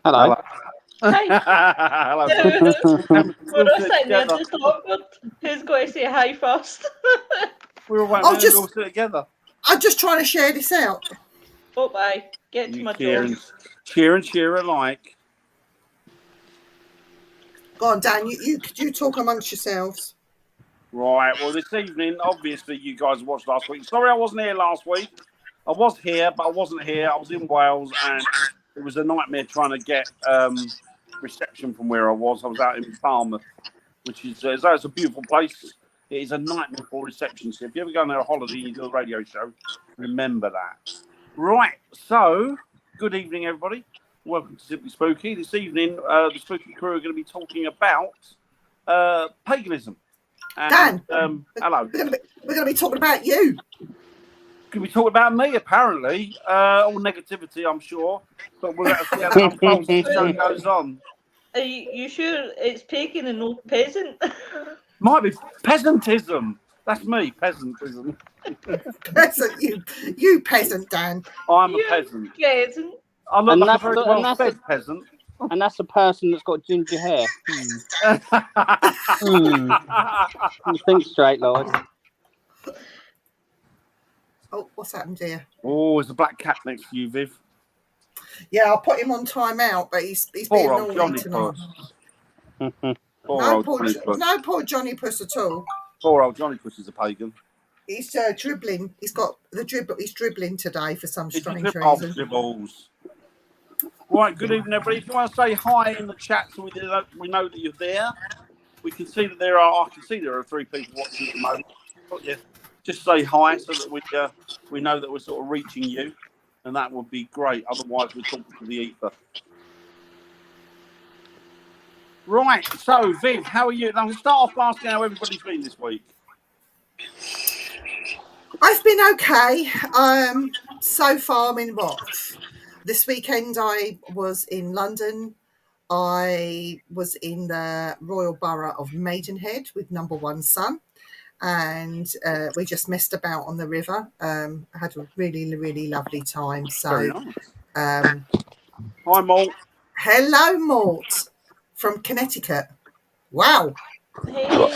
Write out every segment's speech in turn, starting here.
Hello. Hi. Hello. We're all sitting there just awkward. Who's going to say hi first? We're all waiting. We'll all sit together. I'm just trying to share this out. Oh, bye. Get to my job. Cheer and cheer alike. Go on, Dan. You talk amongst yourselves. Right. Well, this evening, obviously, you guys watched last week. Sorry, I wasn't here last week. I was here, but I wasn't here. I was in Wales, and it was a nightmare trying to get reception from where I was. I was out in Falmouth, which is it's a beautiful place. It is a nightmare for reception. So if you ever go on a holiday and you do a radio show, remember that. Right. So, good evening, everybody. Welcome to Simply Spooky. This evening, the Spooky crew are going to be talking about paganism. And, Dan, hello. We're going to be talking about you. Can we talk about me, apparently? All negativity, I'm sure. But we'll have to see how that unfolds as the show goes on. Are you sure it's pagan and no peasant? Might be peasantism. That's me, peasantism. Peasant, you peasant, Dan. I'm a peasant. Peasant. I look like a very well-fed peasant. And that's a person that's got ginger hair. You think straight, Lord. Oh, what's happened here? Oh, there's a black cat next to you, Viv. Yeah, I'll put him on timeout, but he's being naughty tonight. No, poor Johnny Puss at all. Poor old Johnny Puss is a pagan. He's dribbling. He's got the dribble. He's dribbling today for some strange reason. Dribbles. Right, good evening, everybody. If you want to say hi in the chat so we know that you're there, we can see that there are 3 people watching at the moment. But yeah, just say hi so that we know that we're sort of reaching you, and that would be great. Otherwise, we're talking to the ether. Right, so Viv, how are you? I'm going to start off by asking how everybody's been this week. I've been okay. So far, this weekend I was in London. I was in the Royal Borough of Maidenhead with number 1 son, and we just messed about on the river. I had a really, really lovely time. So, very nice. Hi, Mort. Hello, Mort from Connecticut. Wow. Hey.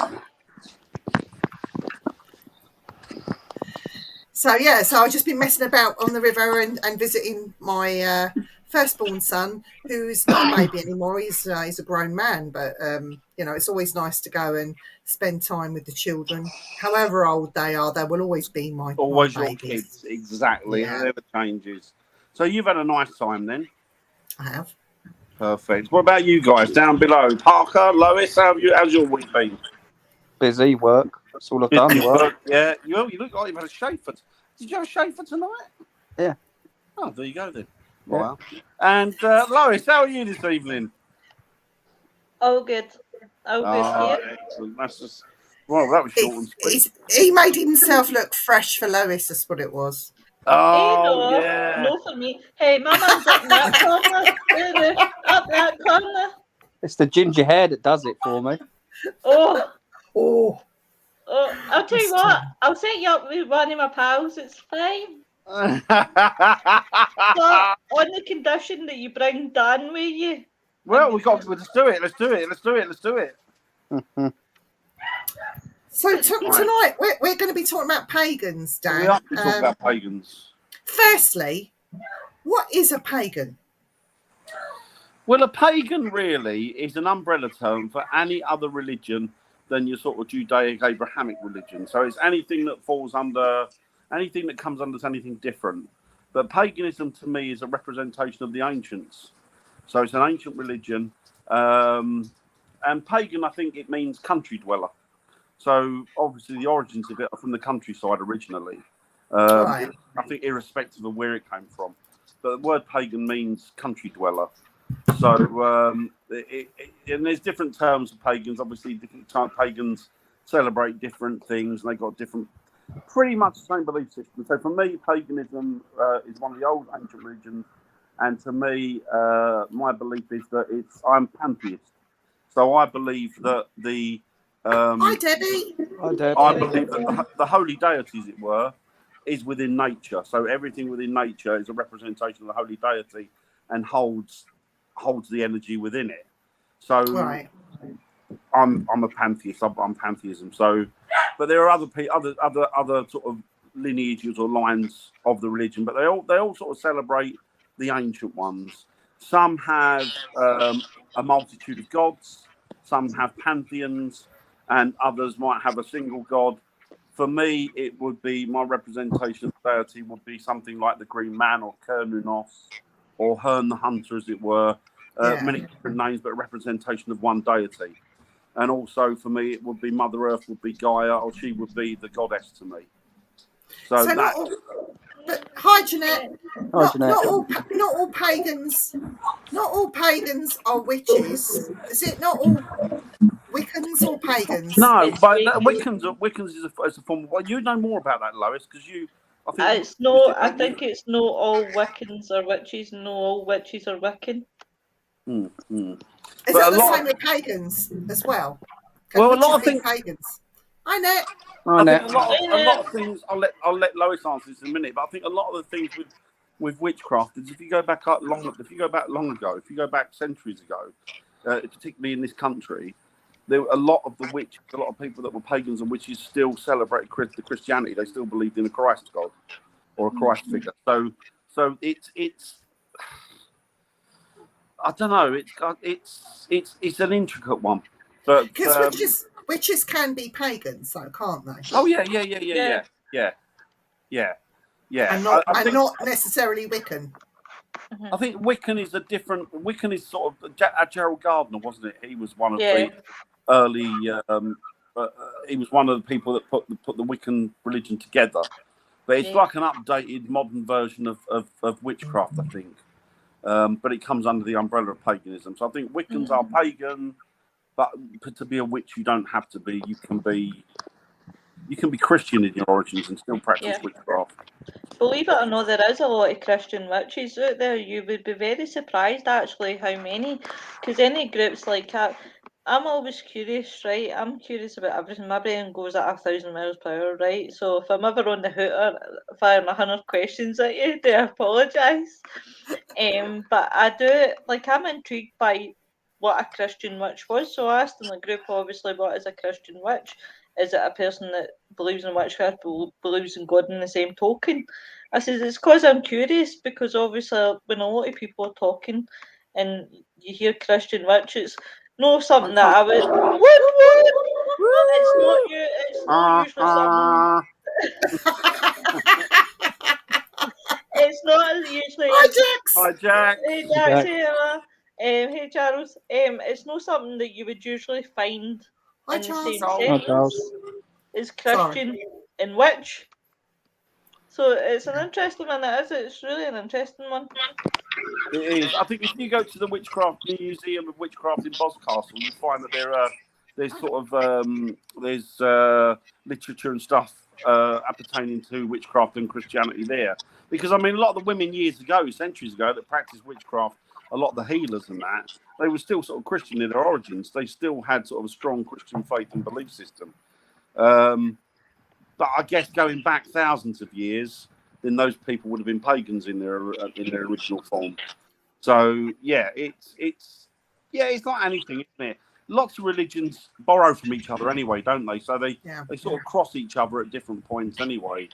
So I've just been messing about on the river and visiting my firstborn son, who's not a baby anymore. He's a grown man, but it's always nice to go and spend time with the children. However old they are, they will always be my your kids. Exactly. Yeah. It never changes. So you've had a nice time then? I have. Perfect. What about you guys down below? Parker, Lois, how's your week been? Busy work. That's all I've done. Work. Yeah. You look like you've had a shave for. Did you have a shave for tonight? Yeah. Oh, there you go then. Yeah. Wow. And Lois, how are you this evening? Oh, good. Oh, good. Excellent. That's just. Well, that was short and sweet. He made himself look fresh for Lois. That's what it was. Oh, yeah. No for me. Hey, my mum's up in that corner. Up that corner. It's the ginger hair that does it for me. Oh, I'll tell you what. I'll set you up with one of my pals. It's fine. But on the condition that you bring Dan with you. Well, let's do it. Let's do it. So tonight we're going to be talking about pagans, Dan. We are talking about pagans. Firstly, what is a pagan? Well, a pagan really is an umbrella term for any other religion than your sort of Judaic-Abrahamic religion. So it's anything that falls under, anything that comes under anything different. But paganism to me is a representation of the ancients. So it's an ancient religion. And pagan, I think it means country dweller. So obviously the origins of it are from the countryside originally. Right. I think irrespective of where it came from. But the word pagan means country dweller. So, and there's different terms of pagans. Obviously, different pagans celebrate different things, and they've got pretty much the same belief system. So, for me, paganism is one of the old ancient religions, and to me, my belief is that I'm pantheist. So, I believe that Hi, Debbie. I believe that the holy deity, as it were, is within nature. So, everything within nature is a representation of the holy deity, and holds holds the energy within it. So Right. I'm a pantheist. I'm pantheism. So, but there are other sort of lineages or lines of the religion, but they all sort of celebrate the ancient ones. Some have a multitude of gods. Some have pantheons, and others might have a single god. For me, it would be my representation of deity would be something like the Green Man or Kernunos or Herne the Hunter, as it were. Yeah. Many different names, but a representation of one deity. And also for me, it would be Mother Earth would be Gaia, or she would be the goddess to me. So So that. but hi, Jeanette. Hi, Jeanette. Not all pagans. Not all pagans are witches. Is it not all Wiccans or pagans? No, It's but Wiccans. Wiccans is a form of. Well, you know more about that, Lois, because you. I think. It's no. I think it's no all Wiccans are witches. No all witches are Wiccan. Is But that a the lot same with pagans as well? Well, a witches lot of be things. pagans. I know. I think a lot of things. I'll let Lois answer this in a minute. But I think a lot of the things with witchcraft is if you go back long ago, if you go back centuries ago, particularly in this country, there were a lot of people that were pagans and witches still celebrated the Christianity. They still believed in a Christ God or a Christ figure. So it's I don't know. It's an intricate one, but Because witches can be pagans, though, can't they? oh yeah. And not necessarily Wiccan. I think Wiccan is Wiccan is sort of Gerald Gardner, wasn't it? He was one of Yeah. the early. He was one of the people that put the Wiccan religion together. But it's like an updated modern version of witchcraft, I think. But it comes under the umbrella of paganism. So I think Wiccans are pagan, but to be a witch, you don't have to be. You can be Christian in your origins and still practice witchcraft. Believe it or not, there is a lot of Christian witches out there. You would be very surprised, actually, how many. Because any groups like that, I'm always curious, right? I'm curious about everything. My brain goes at 1,000 miles per hour, right? So if I'm ever on the hooter firing 100 questions at you, do I apologise? But I do, I'm intrigued by what a Christian witch was. So I asked in the group, obviously, what is a Christian witch? Is it a person that believes in witchcraft, believes in God in the same token? I said, it's because I'm curious, because obviously when a lot of people are talking and you hear Christian witch, it's not something that I would... It's not usually something... It's not usually... Hi, Jax! Hi, Jack. Hey, Jax. Hey, Emma. Hey, Charles. It's not something that you would usually find Hi, in the Charles. same Hi, sentence Charles. as Christian in witch. So it's an interesting one. It's really an interesting one. It is. I think if you go to the Witchcraft Museum of Witchcraft in Boscastle, you find that there's sort of literature and stuff appertaining to witchcraft and Christianity there. Because I mean, a lot of the women years ago, centuries ago, that practiced witchcraft, a lot of the healers and that, they were still sort of Christian in their origins. They still had sort of a strong Christian faith and belief system. But I guess going back thousands of years, then those people would have been pagans in their original form. So it's like anything, isn't it? Lots of religions borrow from each other anyway, don't they? So they sort of cross each other at different points anyway.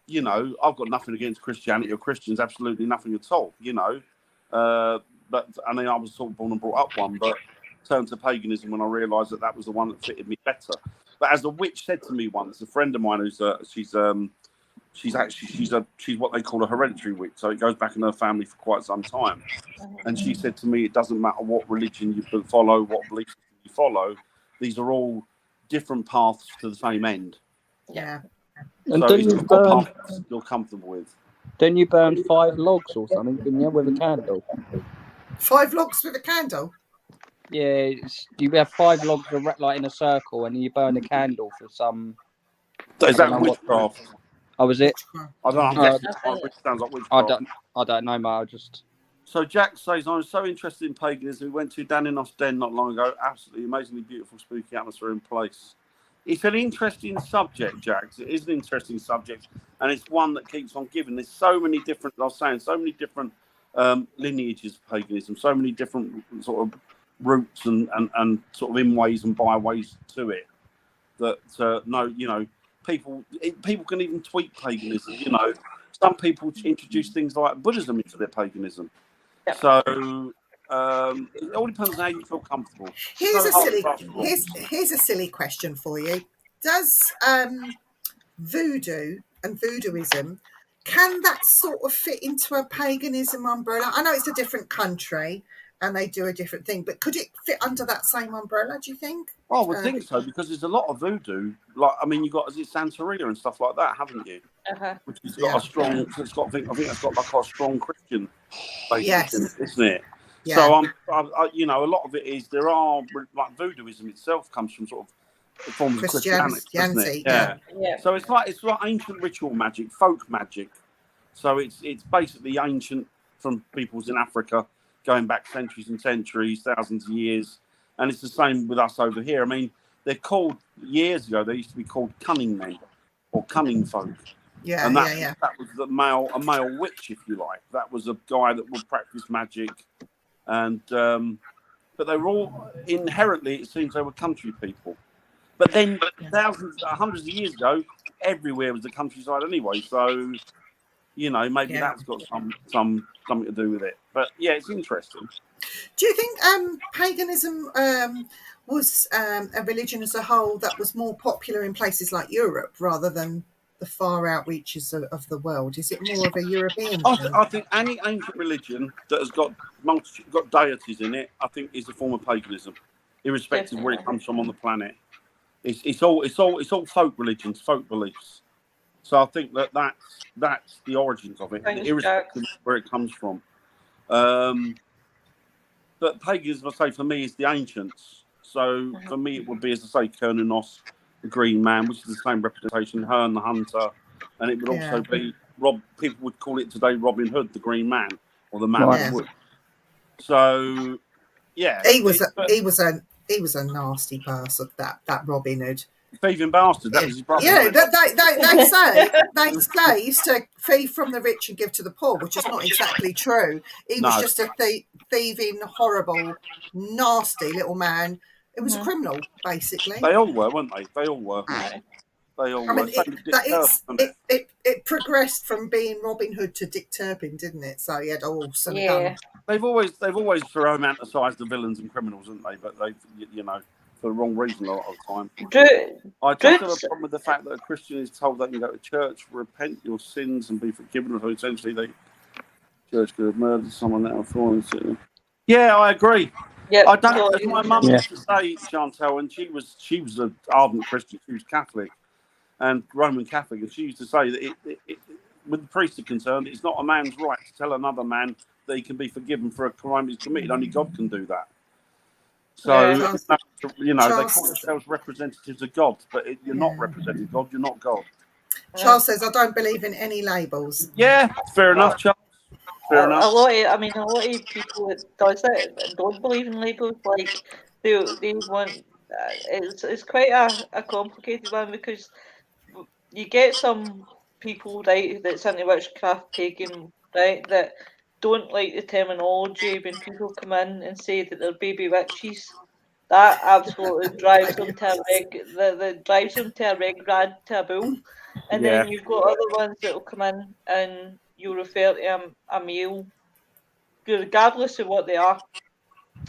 You know, I've got nothing against Christianity or Christians, absolutely nothing at all. You know, but I mean, I was sort of born and brought up one, but turned to paganism when I realised that was the one that fitted me better. But as a witch said to me once, a friend of mine who's she's what they call a hereditary witch, so it goes back in her family for quite some time. And she said to me, it doesn't matter what religion you follow, what belief system you follow, these are all different paths to the same end. Yeah. And so it's not path you're comfortable with. Then you burn 5 logs or something, didn't you, with a candle? 5 logs with a candle? Yeah, you have 5 logs like in a circle, and you burn a candle for some. Is that witchcraft? Oh, was it? I don't know. It sounds like witchcraft. I don't know, mate. So Jack says, I'm so interested in paganism. We went to Daninos Den not long ago. Absolutely amazingly beautiful, spooky atmosphere in place. It's an interesting subject, Jack. It is an interesting subject, and it's one that keeps on giving. There's so many different, I was saying, so many different lineages of paganism, so many different sort of routes and sort of in ways and byways to it that no, you know, people can even tweak paganism. You know, some people introduce things like Buddhism into their paganism. Yep. So it all depends on how you feel comfortable. Here's a silly question for you. Does voodoo and voodooism, can that sort of fit into a paganism umbrella? I know it's a different country and they do a different thing, but could it fit under that same umbrella, do you think? Well, I would think so, because there's a lot of voodoo. Like, I mean, you've got Santeria and stuff like that, haven't you? Which has got a strong. It's got, I think that's got like a strong Christian basis in it, isn't it? Yeah. So you know, a lot of it is there are like voodooism itself comes from sort of forms of Christianity, doesn't it? Yeah. So it's like ancient ritual magic, folk magic. So it's basically ancient from peoples in Africa, going back centuries and centuries, thousands of years. And it's the same with us over here. I mean, they're called, years ago, they used to be called cunning men or cunning folk. Yeah, and that was a male witch, if you like. That was a guy that would practice magic. And but they were all, inherently, it seems they were country people. But then hundreds of years ago, everywhere was the countryside anyway. So, you know, maybe that's got something to do with it. But yeah, it's interesting. Do you think paganism was a religion as a whole that was more popular in places like Europe rather than the far out reaches of the world? Is it more of a European thing? I think any ancient religion that has got deities in it, I think, is a form of paganism, irrespective of where it comes from on the planet. It's all folk religions, folk beliefs. So I think that's the origins of it, irrespective of where it comes from. But paganism, I say, for me, is the ancients. So for me, it would be, as I say, Cernunnos, the Green Man, which is the same representation, Herne the Hunter, and it would also be people would call it today Robin Hood, the Green Man, or the Man of the Wood. So yeah, he was a nasty person, that Robin Hood. Thieving bastard. That was his brother. Yeah, they say he used to thieve from the rich and give to the poor, which is not exactly true. He was just a thieving, horrible, nasty little man. It was a criminal, basically. They all were, weren't they? They all were. They all were. It progressed from being Robin Hood to Dick Turpin, didn't it? So he had all some gun. They've always romanticised the villains and criminals, haven't they? But they've, you know, for the wrong reason a lot of the time. I just have a problem with the fact that a Christian is told they can go to church, repent your sins, and be forgiven. So essentially, the church could have murdered someone else. Yeah, I agree. Yep. I don't. As my mum used to say, Chantal, and she was an ardent Christian. She was Catholic and Roman Catholic, and she used to say that with the priest are concerned, it's not a man's right to tell another man that he can be forgiven for a crime he's committed. Only God can do that. So, you know, they call themselves representatives of God, but you're not representing God, you're not God. Charles says, I don't believe in any labels. Yeah, fair enough, Charles. Fair enough. A lot of people that does that don't believe in labels. Like, they want, it's quite a complicated one, because you get some people, right, that's into witchcraft, pagan, right, that don't like the terminology when people come in and say that they're baby witches. That absolutely drives them to a rag taboo. And then you've got other ones that will come in and you refer to a male, regardless of what they are.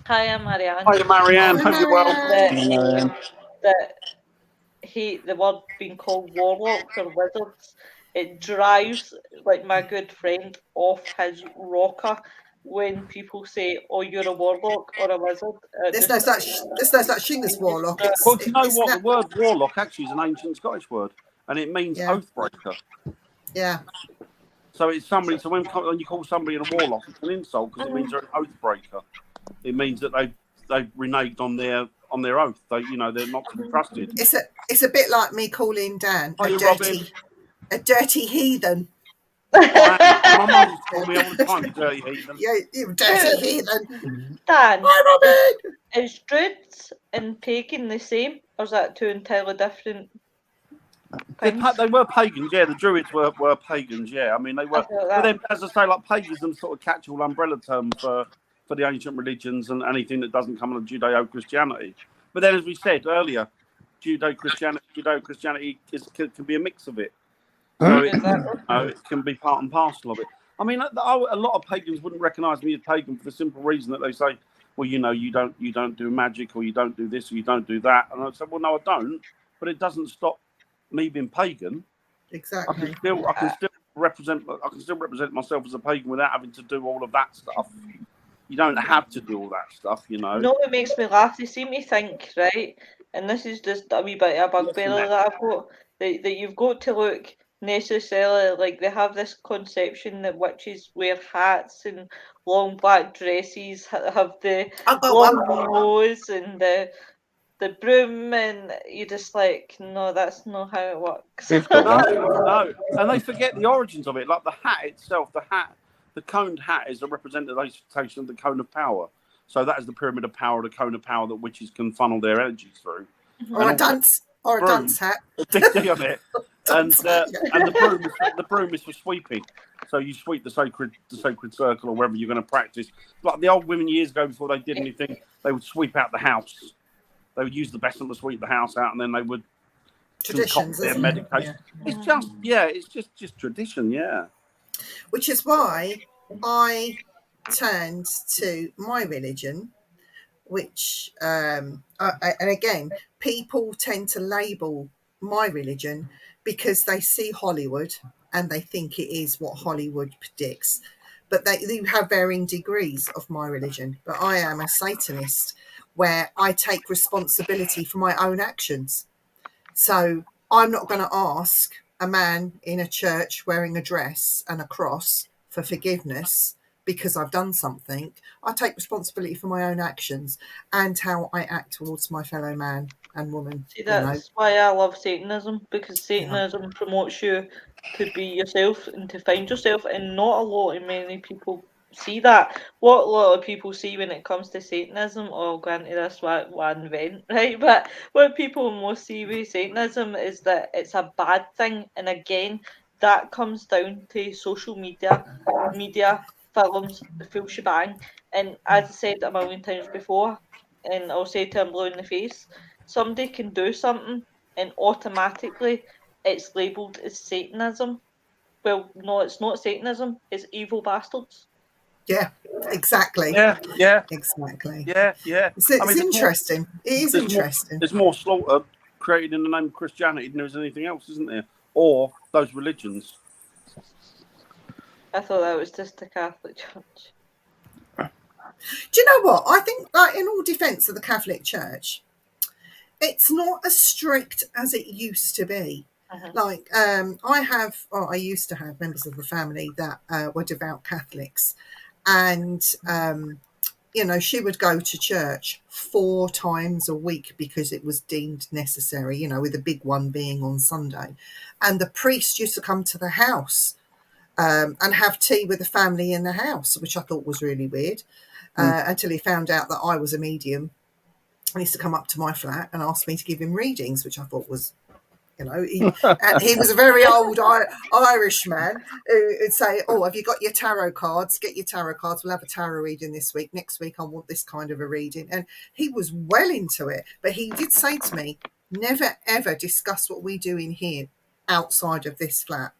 Hi, I'm Marianne. Hi, Marianne. Hope you're well. The word being called warlocks or wizards, it drives, like, my good friend off his rocker when people say, "Oh, you're a warlock or a wizard." There's no such thing as warlock. Well, do you know what? The word warlock actually is an ancient Scottish word, and it means oathbreaker. Yeah. So it's somebody. So when you call somebody a warlock, it's an insult, because it means they're an oathbreaker. It means that they've reneged on their oath. They're not to be trusted. It's a bit like me calling Dan a dirty heathen. My mum called me all the time dirty heathen. Yeah, you dirty heathen. Dan, hi, Robin. Is Druids and pagan the same, or is that two entirely different? They were pagans, yeah. The Druids were pagans, yeah. I mean, they were. But then, as I say, like paganism, sort of catch-all umbrella term for the ancient religions and anything that doesn't come under Judeo-Christianity. But then, as we said earlier, Judeo-Christianity can be a mix of it. So it can be part and parcel of it. I mean, a lot of pagans wouldn't recognise me as pagan for the simple reason that they say, well, you don't do magic, or you don't do this, or you don't do that. And I say, well, no, I don't. But it doesn't stop me being pagan. Exactly. I can still represent myself as a pagan without having to do all of that stuff. You don't have to do all that stuff, you know. No, it makes me laugh. They seem to think, right, and this is just a wee bit of a bugbear that I've got, that you've got to look necessarily like they have this conception that witches wear hats and long black dresses, have the long nose and the broom, and you're just like, no, that's not how it works. No, and they forget the origins of it. Like the hat itself, the coned hat is a representation of the cone of power. So that is the pyramid of power, the cone of power that witches can funnel their energies through. Or a dunce hat. On it. And the broom is for sweeping. So you sweep the sacred circle, or wherever you're going to practice. Like the old women years ago, before they did anything, they would sweep out the house. They would use the besom to sweep the house out, and then they would traditions, their medication. Yeah. It's just tradition, yeah. Which is why I turned to my religion, which and again, people tend to label my religion because they see Hollywood and they think it is what Hollywood predicts. But they have varying degrees of my religion. But I am a Satanist, where I take responsibility for my own actions. So I'm not going to ask a man in a church wearing a dress and a cross for forgiveness because I've done something. I take responsibility for my own actions and how I act towards my fellow man and woman. See, that's why I love Satanism, because Satanism promotes you to be yourself and to find yourself, and not a lot of many people see that. What a lot of people see when it comes to Satanism, or go into this one event, right? But what people most see with Satanism is that it's a bad thing, and again, that comes down to social media, films, the full shebang. And as I said a million times before, and I'll say to him blue in the face, somebody can do something and automatically it's labelled as Satanism. Well, no, it's not Satanism, it's evil bastards. Yeah, exactly. Yeah. Exactly. Yeah. It's interesting. It is interesting. There's more slaughter created in the name of Christianity than there is anything else, isn't there? Or those religions. I thought that was just the Catholic Church. Do you know what? I think, in all defence of the Catholic Church, it's not as strict as it used to be. Like, I used to have members of the family that were devout Catholics, and she would go to church 4 times a week because it was deemed necessary, with the big one being on Sunday. And the priest used to come to the house and have tea with the family in the house, which I thought was really weird, until he found out that I was a medium. He used to come up to my flat and ask me to give him readings, which I thought was, he was a very old Irish man who would say, oh, have you got your tarot cards? Get your tarot cards. We'll have a tarot reading this week. Next week, I want this kind of a reading. And he was well into it. But he did say to me, never, ever discuss what we do in here outside of this flat,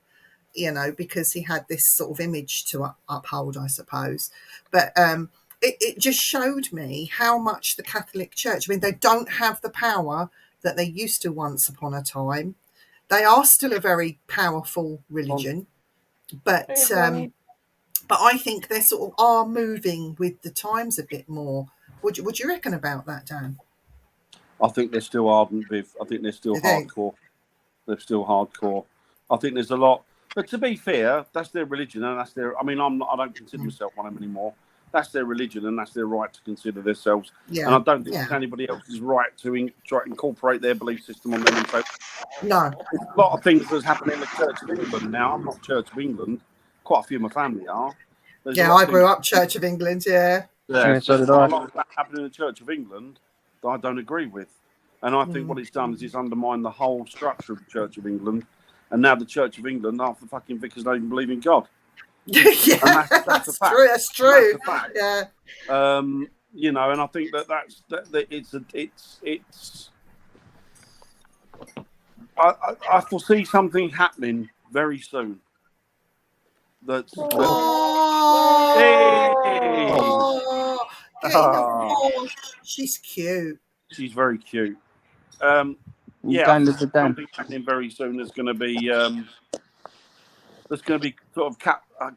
because he had this sort of image to uphold, I suppose. But it just showed me how much the Catholic Church, they don't have the power that they used to once upon a time. They are still a very powerful religion, but I think they sort of are moving with the times a bit more. Would you reckon about that, Dan? I think they're still ardent, Viv. I think they're still hardcore. They're still hardcore. I think there's a lot. But to be fair, that's their religion, and that's their. I mean, I don't consider myself one of them anymore. That's their religion, and that's their right to consider themselves. Yeah. And I don't think it's anybody else's right to try to incorporate their belief system on them. And so, no, there's a lot of things that's happening in the Church of England now. I'm not Church of England. Quite a few of my family are. I grew up Church of England. Yeah. So did I. A lot of that happening in the Church of England that I don't agree with. And I think what it's done is it's undermined the whole structure of the Church of England. And now the Church of England, half the fucking vicars don't even believe in God. Yeah, and that's a fact. true. That's true. That's a fact. Yeah. You know, and I think that I foresee something happening very soon. That's Oh, she's cute. She's very cute. Yeah, something happening very soon. That's going to be sort of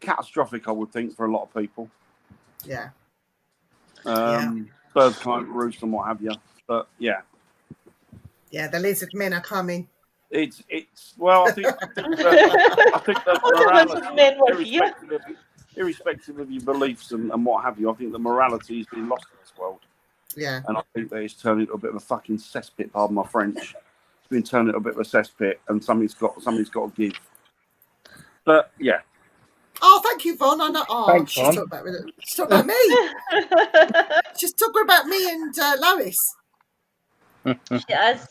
catastrophic, I would think, for a lot of people. Yeah. Birds can't roost and what have you. But yeah, the lizard men are coming. It's well, I think that morality, irrespective of your beliefs and what have you, I think the morality has been lost in this world. Yeah. And I think that it's turned into a bit of a fucking cesspit, pardon my French. It's been turned into a bit of a cesspit, and somebody's got to give. But yeah. Oh, thank you, Von. I know. Oh, Thanks, she's Von. talking about me. She's talking about me and Lois. She is.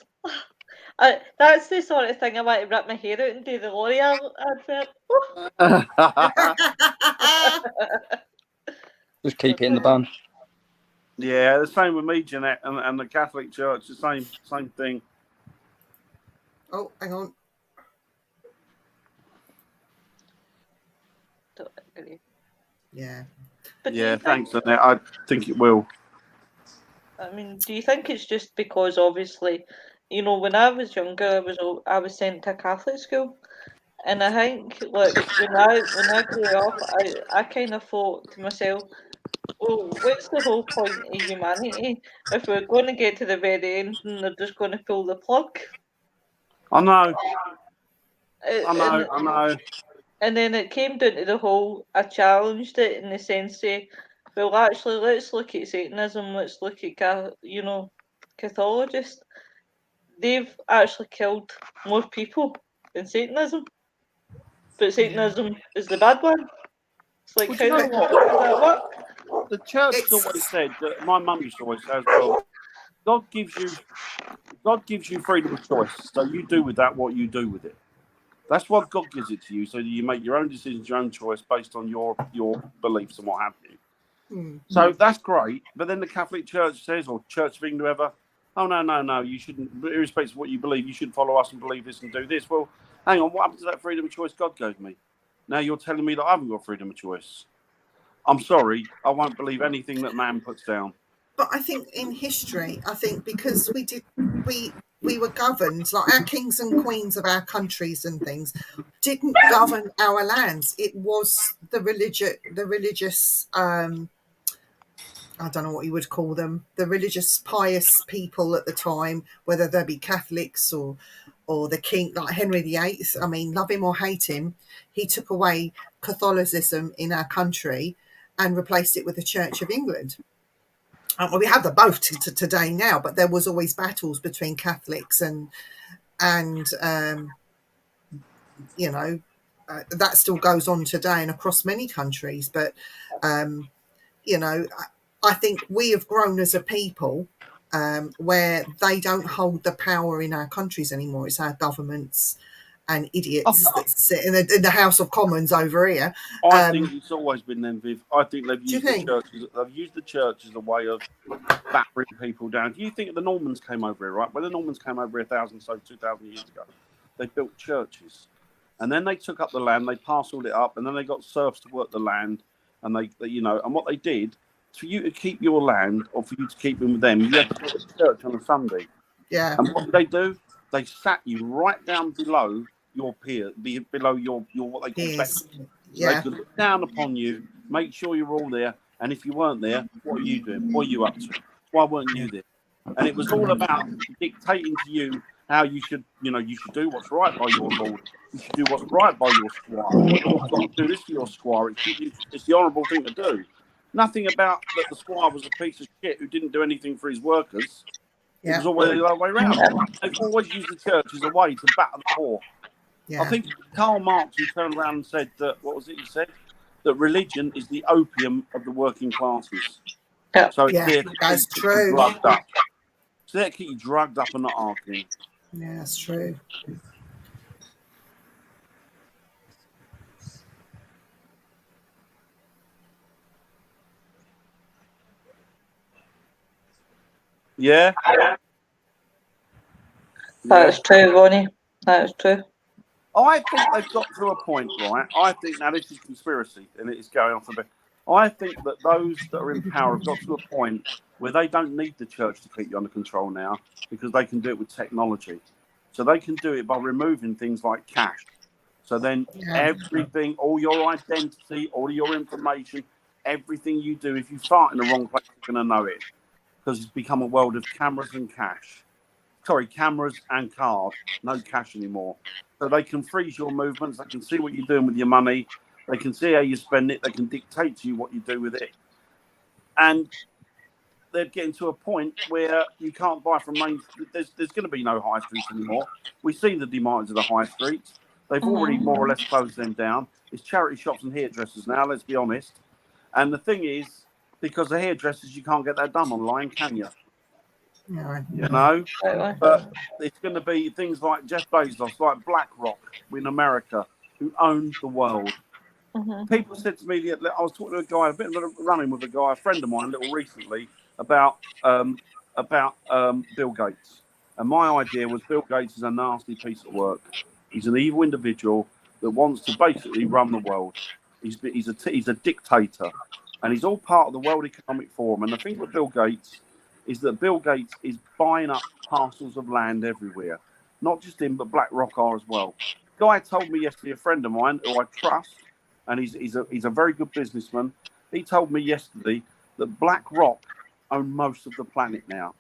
That's the sort of thing I want to rip my hair out and do the L'Oreal advert. Just keep it in the bun. Yeah, the same with me, Jeanette, and the Catholic Church. The same thing. Oh, hang on. Yeah. But yeah, thanks, Annette. I think it will. I mean, do you think it's just because, obviously, you know, when I was younger, I was sent to a Catholic school, and I think, like, when I grew up, I kind of thought to myself, well, what's the whole point of humanity if we're going to get to the very end and they're just going to pull the plug? I know. I know. And then it came down to the whole, I challenged it in the sense of, well, actually, let's look at Satanism, let's look at, Catholicism. They've actually killed more people than Satanism. But Satanism is the bad one. It's like, how does that work? The church has always said, that my mum used to always say as well, God gives you freedom of choice, so you do with that what you do with it. That's what God gives it to you, so that you make your own decisions, your own choice based on your beliefs and what have you. So that's great, but then the Catholic Church says, or Church of England, whoever, oh no, you shouldn't, irrespective of what you believe, you should follow us and believe this and do this. Well, hang on, what happened to that freedom of choice God gave me? Now you're telling me that I haven't got freedom of choice. I'm sorry, I won't believe anything that man puts down. But I think in history, because we were governed, like our kings and queens of our countries and things didn't govern our lands. It was the religious I don't know what you would call them, the religious pious people at the time, whether they be Catholics or the king, like Henry VIII. I mean, love him or hate him, he took away Catholicism in our country and replaced it with the Church of England. Well, we have the both to today now, but there was always battles between Catholics and you know, that still goes on today and across many countries. But you know, I think we have grown as a people where they don't hold the power in our countries anymore. It's our governments and idiots that sit in the House of Commons over here. I think it's always been them, Viv. I think they've used the church as a way of battering people down. Do you think the Normans came over here, right? When the Normans came over here 2,000 years ago, they built churches. And then they took up the land, they parceled it up, and then they got serfs to work the land. And they and what they did, for you to keep your land or for you to keep them with them, you had to go to church on a Sunday. Yeah. And what did they do? They sat you right down below your peer, below your what they call beckers. Yeah. They could look down upon you, make sure you're all there, and if you weren't there, what are you doing? What are you up to? Why weren't you there? And it was all about dictating to you how you should do what's right by your lord. You should do what's right by your squire. You've got to do this for your squire. It's the honourable thing to do. Nothing about that the squire was a piece of shit who didn't do anything for his workers. It was always the other way around. They've always used the church as a way to batter the poor. Yeah. I think Karl Marx, who turned around and said that, what was it he said? That religion is the opium of the working classes. So it's there to that's true. Up. So they keep you drugged up and not arguing. Yeah, that's true. Yeah. That's true, Ronnie. That is true. I think they've got to a point, right? I think now this is conspiracy and it is going off a bit. I think that those that are in power have got to a point where they don't need the church to keep you under control now because they can do it with technology. So they can do it by removing things like cash. So then everything, all your identity, all your information, everything you do, if you fart in the wrong place, you're going to know it because it's become a world of cameras and cash. Sorry, cameras and card, no cash anymore. So they can freeze your movements. They can see what you're doing with your money. They can see how you spend it. They can dictate to you what you do with it. And they're getting to a point where you can't buy from main. There's going to be no high streets anymore. We see the demise of the high streets. They've already more or less closed them down. It's charity shops and hairdressers now, let's be honest. And the thing is, because of hairdressers, you can't get that done online, can you? No. You know? But it's going to be things like Jeff Bezos, like BlackRock in America, who own the world. People said to me, I was talking to a guy, a bit of running with a guy, a friend of mine, a little recently, about Bill Gates. And my idea was Bill Gates is a nasty piece of work. He's an evil individual that wants to basically run the world. He's a dictator, and he's all part of the World Economic Forum. And the thing with Bill Gates is that Bill Gates is buying up parcels of land everywhere. Not just him, but BlackRock are as well. Guy told me yesterday, a friend of mine who I trust, and he's a very good businessman. He told me yesterday that BlackRock own most of the planet now.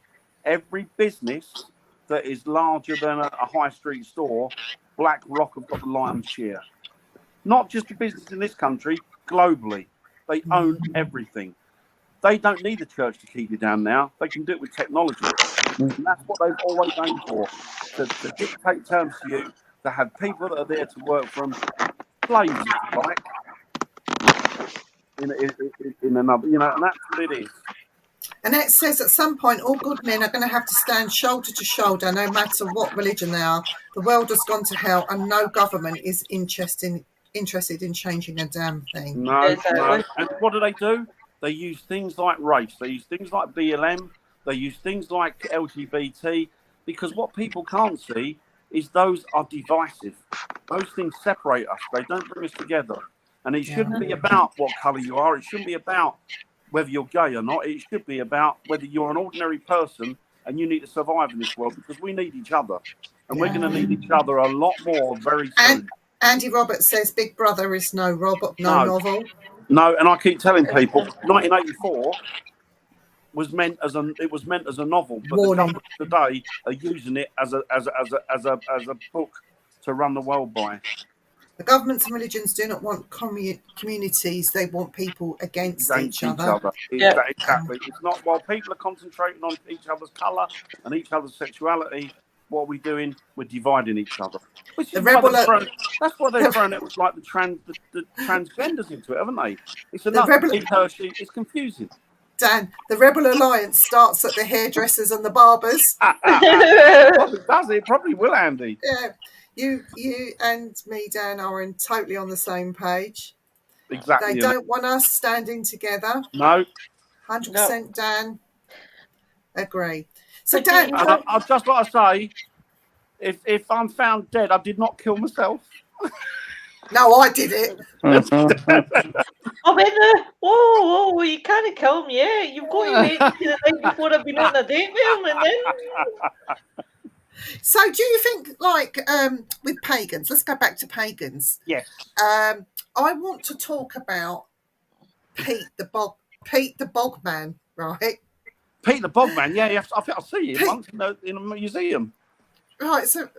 Every business that is larger than a high street store, BlackRock have got the lion's share. Not just the business in this country, globally. They own everything. They don't need the church to keep you down now. They can do it with technology. And that's what they've always aimed for, to dictate terms to you, to have people that are there to work from slaves, if you like, in another, and that's what it is. And it says at some point, all good men are going to have to stand shoulder to shoulder, no matter what religion they are. The world has gone to hell, and no government is interested in changing a damn thing. No. And what do? They use things like race. They use things like BLM. They use things like LGBT, because what people can't see is those are divisive. Those things separate us. They don't bring us together. And it shouldn't be about what colour you are. It shouldn't be about whether you're gay or not. It should be about whether you're an ordinary person and you need to survive in this world, because we need each other. And we're going to need each other a lot more very soon. Andy Roberts says Big Brother is no novel. No, and I keep telling people, 1984 was meant as a novel, but the government today are using it as a book to run the world by. The governments and religions do not want communities; they want people against each other. Exactly. It's not, while people are concentrating on each other's colour and each other's sexuality, what are we doing? We're dividing each other. Which is that's why they're throwing it like the transgenders into it, haven't they? It's it's confusing. Dan, the Rebel Alliance starts at the hairdressers and the barbers. It probably will, Andy. Yeah. You and me, Dan, are totally on the same page. Exactly. They don't want us standing together. No. 100%, Dan. Agree. So, Dan, I've just got to say, if I'm found dead, I did not kill myself. No, I did it. Whoa, you can't kill me yet. You've got to wait to the night before I've been on a date with him, and then... So, do you think, like, with pagans, let's go back to pagans. Yes. I want to talk about Pete the Bogman, right? Pete the Bogman, yeah. I think I'll see him once in a museum. Right, so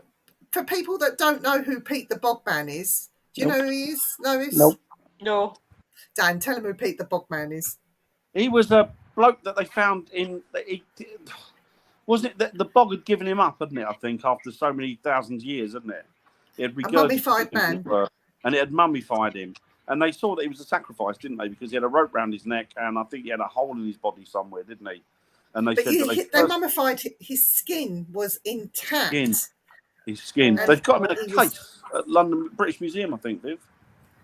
for people that don't know who Pete the Bogman is, do you know who he is, Lois? No. Dan, tell him who Pete the Bogman is. He was a bloke that they found wasn't it that the bog had given him up, hadn't it? I think after so many thousands of years, hadn't it? He had a mummified man, and it had mummified him. And they saw that he was a sacrifice, didn't they? Because he had a rope round his neck, and I think he had a hole in his body somewhere, didn't he? And they But said that they mummified his skin was intact. His skin. And They've got him in a he was- case at London British Museum, I think,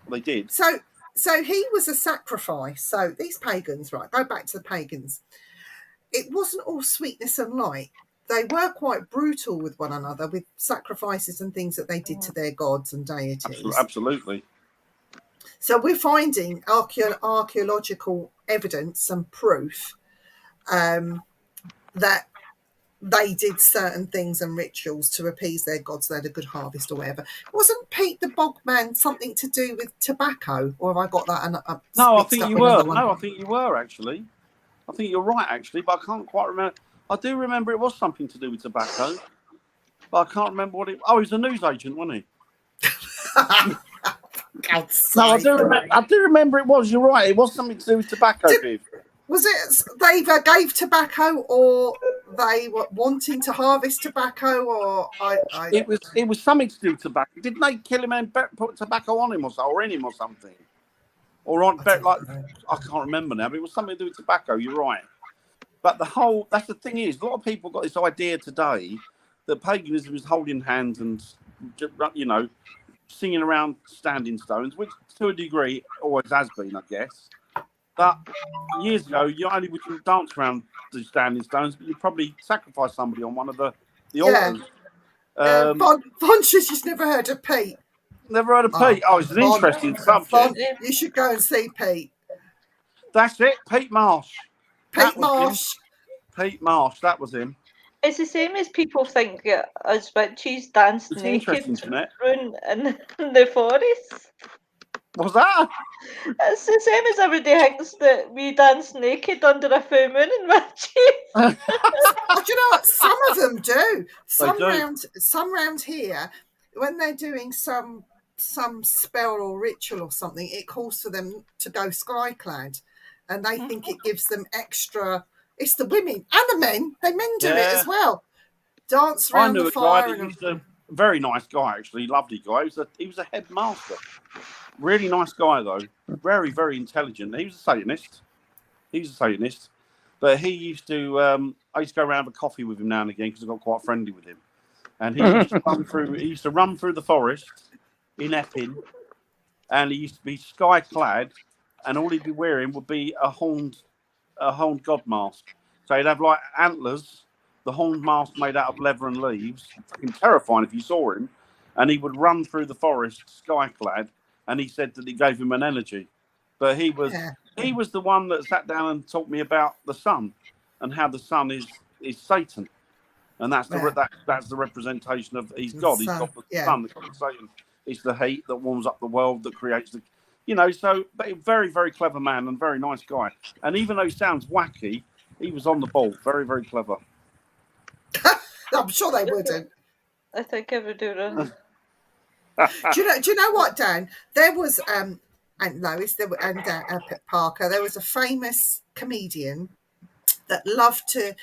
they did. So he was a sacrifice. So these pagans, right, go back to the pagans. It wasn't all sweetness and light. They were quite brutal with one another, with sacrifices and things that they did to their gods and deities. Absolutely. So we're finding archaeological evidence and proof that they did certain things and rituals to appease their gods. They had a good harvest or whatever. Wasn't Pete the Bogman something to do with tobacco? Or have I got that No, I mixed think up you with were. another one? No, I think you were, actually. I think you're right, actually, but I can't quite remember. I do remember it was something to do with tobacco, but I can't remember what it... Oh, he was a news agent, wasn't he? No, I do remember it was. You're right. It was something to do with tobacco, Viv. Was it they either gave tobacco or they were wanting to harvest tobacco, or It was something to do with tobacco. Didn't they kill him and put tobacco on him or in him or something? Or on I can't remember now, but it was something to do with tobacco. You're right. But that's the thing is, a lot of people got this idea today that paganism is holding hands and, you know, singing around standing stones, which to a degree always has been, I guess. But years ago, you only would dance around the standing stones, but you'd probably sacrifice somebody on one of the altars. Von says she's never heard of Pete. Never heard of Pete. Oh, it's an interesting subject. Von, you should go and see Pete. That's it, Pete Marsh. Pete Marsh. Pete Marsh, that was him. It's the same as people think as witches dance It's naked interesting, isn't it? in the forest. What's that? It's the same as everybody thinks that we dance naked under a full moon in witches. Do you know what? Some of them do. Some round here, when they're doing some spell or ritual or something, it calls for them to go skyclad, and they think it gives them extra. It's the women and the men. The men do it as well. Dance around the fire. I knew a guy. He's a very nice guy, actually, lovely guy. He was a headmaster. Really nice guy, though. Very, very intelligent. He was a Satanist. But he used to... I used to go around for coffee with him now and again because I got quite friendly with him. And he used to run through the forest in Epping, and he used to be sky-clad, and all he'd be wearing would be a horned god mask. So he'd have, like, antlers, the horned mask made out of leather and leaves. Fucking terrifying if you saw him. And he would run through the forest sky-clad, and he said that it gave him an energy. But he was the one that sat down and taught me about the sun and how the sun is Satan, and that's the representation of he's God. He's got the sun, the God of Satan. It's the heat that warms up the world, that creates the, you know. So, but a very, very clever man and very nice guy. And even though he sounds wacky, he was on the ball. Very, very clever. I'm sure they wouldn't. I think I would do that. Do you know what, Dan? There was and Lois and Parker. There was a famous comedian that loved to,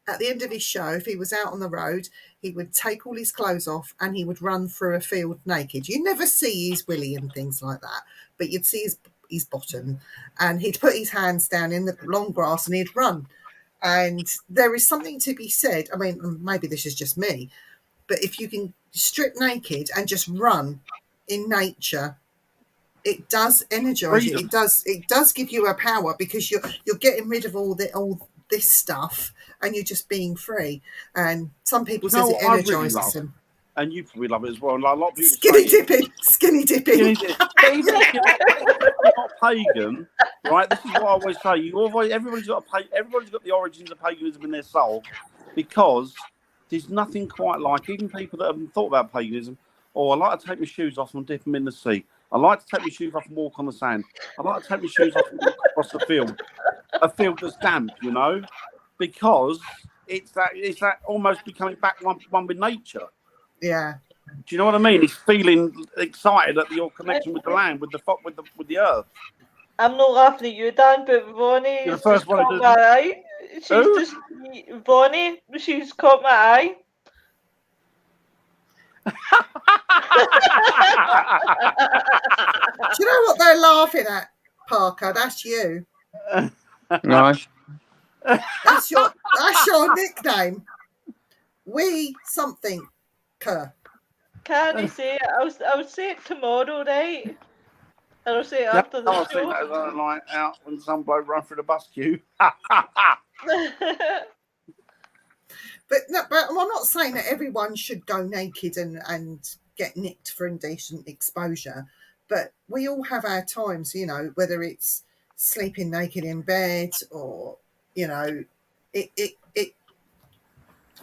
at the end of his show, if he was out on the road, he would take all his clothes off and he would run through a field naked. You never see his willy and things like that, but you'd see his bottom, and he'd put his hands down in the long grass and he'd run. And there is something to be said. I mean, maybe this is just me, but if you can strip naked and just run in nature, it does energize you. It does give you a power, because you're getting rid of all this stuff and you're just being free. And some people say it energizes them. And you probably love it as well. Like a lot of people skinny dipping. But even if you're not pagan, right? This is what I always say. Everybody's got the origins of paganism in their soul, because there's nothing quite like, even people that haven't thought about paganism. Oh, I like to take my shoes off and dip them in the sea. I like to take my shoes off and walk on the sand. I like to take my shoes off and walk across the field. A field that's damp, you know, because it's that almost becoming back one with nature. Yeah. Do you know what I mean? It's feeling excited at your connection with the land, with the earth. I'm not laughing at you, Dan, but Vonnie You're the first one to do my eye. Vonnie, she's caught my eye. Do you know what they're laughing at, Parker? That's you. Nice. That's your nickname. We something. Kerr. Can I say it? I'll say it tomorrow, right? And I'll say it after the I've seen show. that as a night out when some bloke run through the bus queue. But I'm not saying that everyone should go naked and get nicked for indecent exposure. But we all have our times, you know, whether it's sleeping naked in bed or, you know, it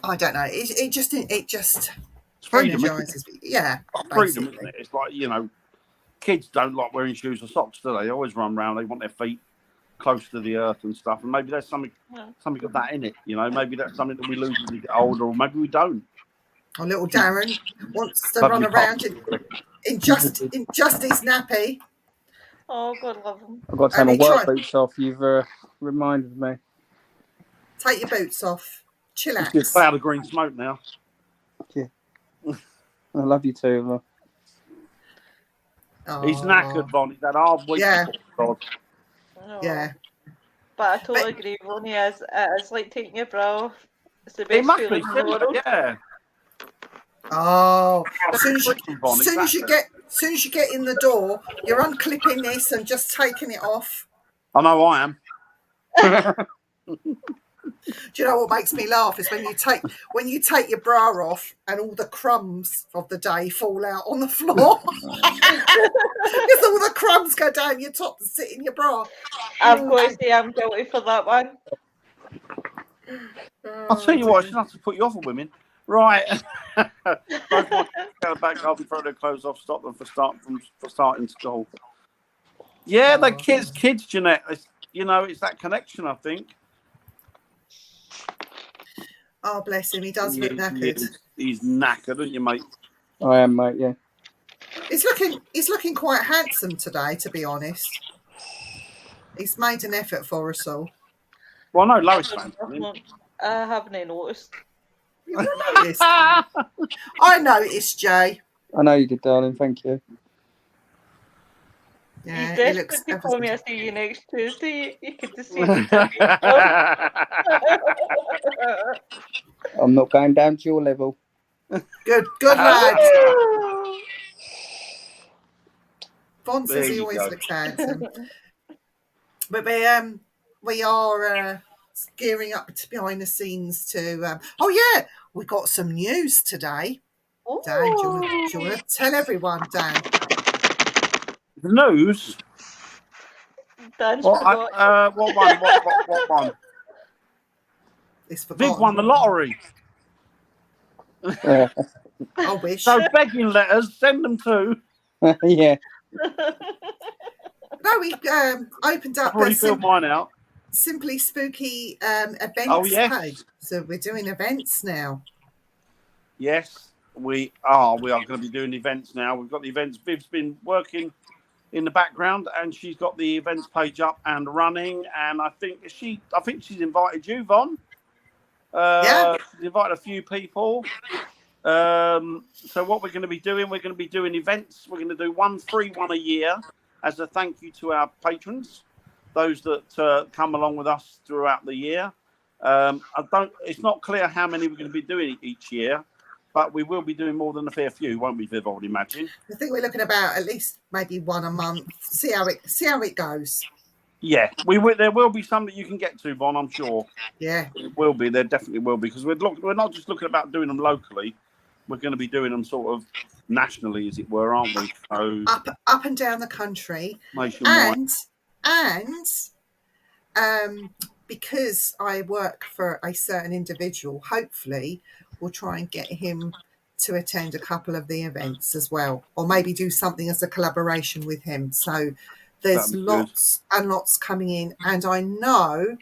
I don't know. It just It's freedom, isn't it? energizes me. Yeah, Freedom, basically. isn't it? It's like, you know, kids don't like wearing shoes or socks, do they? They always run around. They want their feet close to the earth and stuff. And maybe there's something of that in it. You know, maybe that's something that we lose as we get older, or maybe we don't. Our little Darren wants to run around in just his nappy. Oh, God love him. I've got to take my work boots off. You've reminded me. Take your boots off. Chillax. It's just cloud of green smoke now. Yeah. I love you too. He's knackered, Von. He's had a hard week. Yeah. Oh. Yeah. But I totally agree, Ronnie. It's like taking your bra off. It's the best It must feeling be in the world. yeah. Oh, as soon as you get in the door, you're unclipping this and just taking it off. I know I am. Do you know what makes me laugh is when you take your bra off and all the crumbs of the day fall out on the floor. Because all the crumbs go down your top to sit in your bra. I've got to say I'm guilty for that one. I'll tell you what, I shouldn't have to put you off of women. Right. Both want to go back up and throw their clothes off, stop them for starting school. Yeah, the kids, Jeanette. It's that connection, I think. Oh, bless him. He does look knackered. He's knackered, aren't you, mate? I am, mate, yeah. He's looking quite handsome today, to be honest. He's made an effort for us all. Well, no, Lois fans. I haven't noticed. You noticed. I noticed, Jay. I know you did, darling. Thank you. Yeah, He's desperate to call me. I see you next Tuesday. You could just see me. I'm not going down to your level. Good lad. Von says he always looks handsome. But we are gearing up to behind the scenes to. We got some news today. Ooh. Dan, do you want to tell everyone, Dan? The news. Dan's What one? What one? It's forgotten. Viv won the lottery. I wish. So begging letters, send them to. Yeah. No, we opened up I've already filled mine out. Simply Spooky events page. So we're doing events now. Yes, we are. We are going to be doing events now. We've got the events. Viv's been working in the background, and she's got the events page up and running. And I think she's invited you, Von. Yeah. She's invited a few people. So what we're going to be doing events. We're going to do one free one a year as a thank you to our patrons, those that come along with us throughout the year. It's not clear how many we're going to be doing each year, but we will be doing more than a fair few, won't we, Viv? I would imagine. I think we're looking about at least maybe one a month. See how it goes. Yeah, there will be some that you can get to, Von. I'm sure. Yeah, it will be. There definitely will be, because we're not just looking about doing them locally. We're going to be doing them sort of nationally, as it were, aren't we? So up and down the country, nationwide. and because I work for a certain individual, hopefully we'll try and get him to attend a couple of the events as well, or maybe do something as a collaboration with him. So there's lots and lots coming in, and I know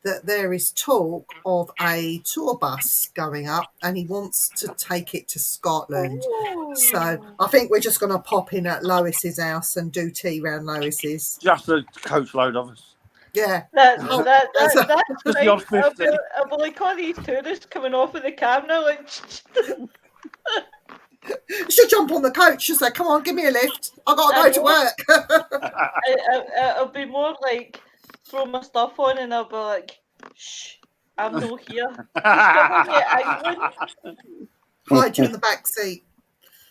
that there is talk of a tour bus going up, and he wants to take it to Scotland. Ooh. So I think we're just going to pop in at Lois's house and do tea round Lois's. Just a coach load of us. Yeah. That's right. I'll be like all these tourists coming off of the camera, like. She'll jump on the coach. She'll say, "Come on, give me a lift. I got to go to work." It'll be more like throw my stuff on, and I'll be like, Shh, I'm not here. He's probably at England. Hide you in the back seat.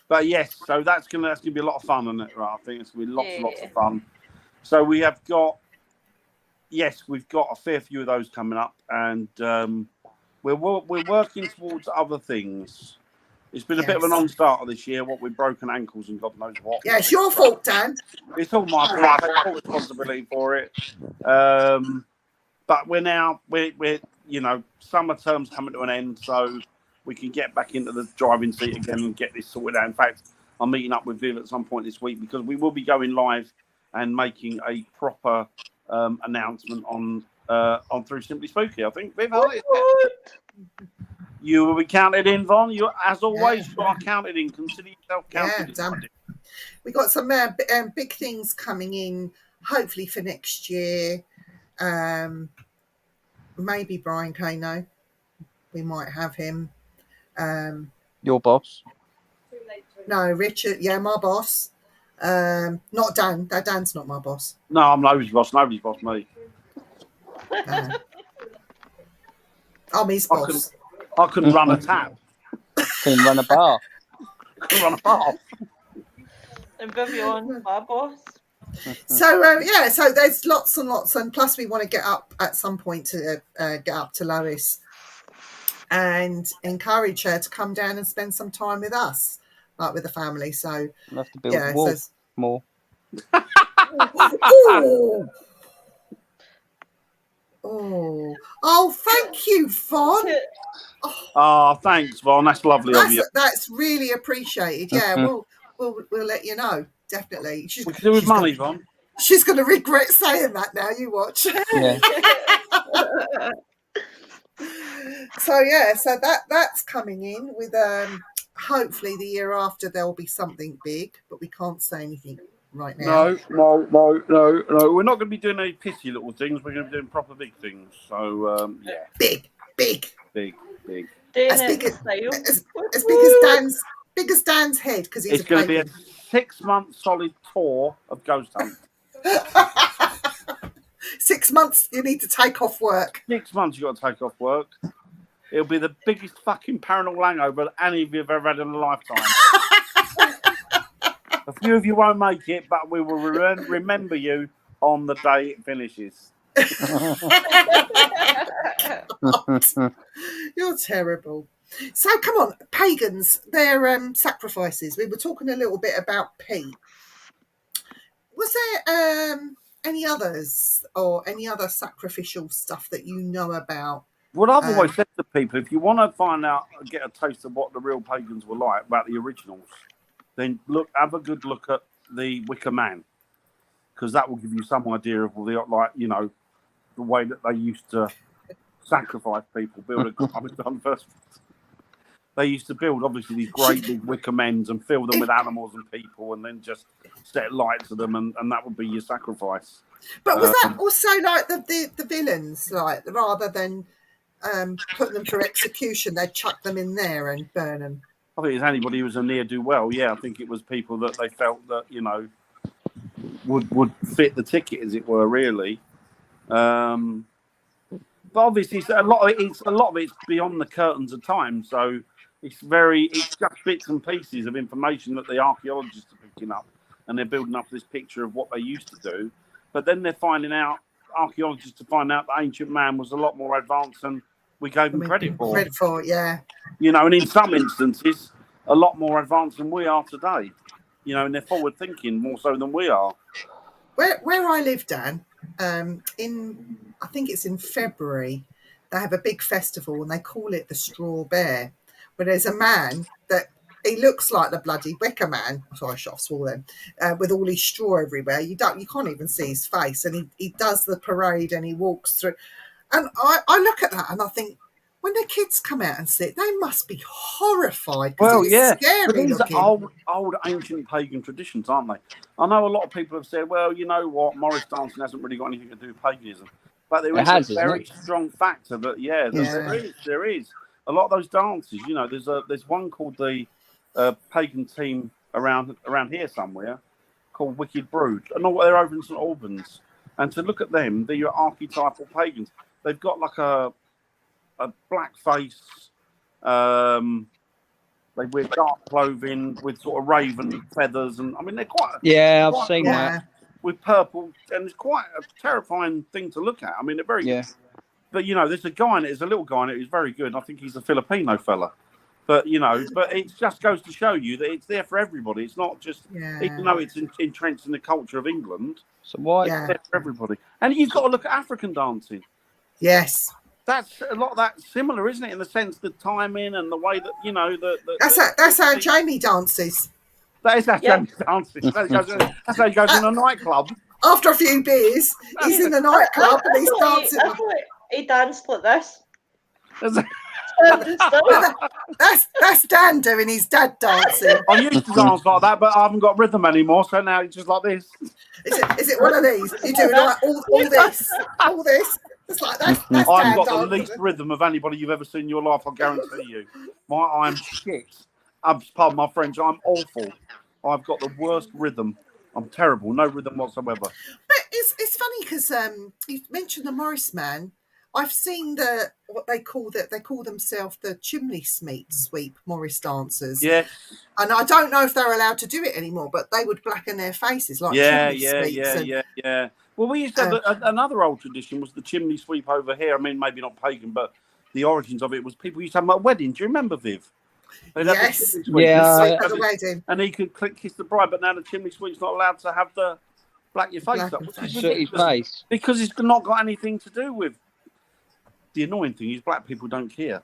But yes, so that's gonna be a lot of fun, isn't it? Right, I think it's gonna be lots and lots Yeah. of fun. So we have got, yes, we've got a fair few of those coming up, and we're working towards other things. It's been a bit of a Yes. non-starter this year, what with broken ankles and God knows what. Yeah, it's your fault, Dan. It's all my fault. I take full responsibility for it. But we're you know, summer term's coming to an end, so we can get back into the driving seat again and get this sorted out. In fact, I'm meeting up with Viv at some point this week because we will be going live and making a proper announcement on through Simply Spooky. I think Viv, you will be counted in, Von. You, as always, you are counted in. Consider yourself counted in. We got some big things coming in, hopefully for next year. Maybe Brian Kano. We might have him. Your boss? No, Richard. Yeah, my boss. Not Dan. Dan's not my boss. No, I'm nobody's boss. Nobody's boss, me. I'm his boss. I couldn't run a tap. Couldn't run a bar. Couldn't run a bar. And Vivian, my boss. So so there's lots and lots, and plus we want to get up at some point to get up to Lois and encourage her to come down and spend some time with us, like with the family. So we'll have to build a wall more. Oh, thank you, Von. Oh, thanks, Von. That's lovely of you. That's really appreciated. Yeah, we'll let you know. Definitely. We can do with money, Von. She's going to regret saying that now. You watch. Yeah. So that's coming in with hopefully the year after there'll be something big, but we can't say anything right now. No. We're not going to be doing any pissy little things. We're going to be doing proper big things. So yeah. Big. As big as Dan's head, because he's it's going to be a 6-month solid tour of Ghost Hunt. 6 months you need to take off work. 6 months you got to take off work. It'll be the biggest fucking paranormal hangover that any of you have ever had in a lifetime. A few of you won't make it, but we will remember you on the day it finishes. You're terrible. So come on, pagans, their sacrifices. We were talking a little bit about Pete. Was there any others or any other sacrificial stuff that you know about? What I've always said to people, if you want to find out, get a taste of what the real pagans were like, about the originals, then have a good look at the Wicker Man, because that will give you some idea of the way that they used to sacrifice people. They used to build obviously these great big wicker men and fill them with animals and people, and then just set light to them, and that would be your sacrifice. But was that also like the villains, like rather than putting them through execution, they'd chuck them in there and burn them? I think it's anybody who was a ne'er-do-well. Yeah, I think it was people that they felt that would fit the ticket, as it were, really. But obviously, a lot of it's beyond the curtains of time. So it's just bits and pieces of information that the archaeologists are picking up, and they're building up this picture of what they used to do. But then they're archaeologists to find out that ancient man was a lot more advanced than we gave him credit for. Yeah. And in some instances, a lot more advanced than we are today. And they're forward thinking more so than we are. Where I live, Dan, I think it's in February, they have a big festival and they call it the Straw Bear, where there's a man that he looks like the bloody Wicker Man. Sorry, I should have sworn then. With all his straw everywhere, you can't even see his face, and he does the parade and he walks through. And I look at that and I think, when the kids come out and see it, they must be horrified. Well, yeah, scary these looking. are old ancient pagan traditions, aren't they? I know a lot of people have said, well, you know what, Morris dancing hasn't really got anything to do with paganism. But there is a very strong factor that, there is. A lot of those dances, there's one called the pagan team around here somewhere called Wicked Brood. I know what they're over in St Albans. And to look at them, they're your archetypal pagans. they've got like a black face. They wear dark clothing with sort of raven feathers, and I mean they're quite. Yeah, I've quite seen Yeah. that. with purple, and it's quite a terrifying thing to look at. I mean, they're very. Yeah. But you know, there's a guy in it. There's a little guy in it who's very good. I think he's a Filipino fella. But you know, but it just goes to show you that it's there for everybody. It's not just, even though it's entrenched in the culture of England. So why? It's there for everybody. And you've got to look at African dancing. Yes. That's a lot of that similar, isn't it? In the sense, the timing and the way that you know That's how Jamie dances. That is how Jamie dances. That's how he goes in a nightclub. After a few beers, he's in the nightclub and he's dancing. I thought he danced like this. That's Dan doing his dad dancing. I used to dance like that, but I haven't got rhythm anymore, so now it's just like this. Is it one of these? You do like all this. It's like that's I've Dan got dancing. the least rhythm of anybody you've ever seen in your life, I guarantee you. I'm shit. Pardon my French, I'm awful. I've got the worst rhythm. I'm terrible, no rhythm whatsoever. But it's funny because you mentioned the Morris Man. I've seen what they call themselves the chimney sweep Morris dancers. Yeah. And I don't know if they're allowed to do it anymore, but they would blacken their faces like chimney sweeps. Yeah. Well, we used to have another old tradition was the chimney sweep over here. I mean, maybe not pagan, but the origins of it was people used to have them at weddings. Do you remember, Viv? Yes. Yeah. At the wedding. And he could kiss the bride, but now the chimney sweep's not allowed to have the black your face up. Shoot his face. Because it's not got anything to do with. The annoying thing is black people don't care.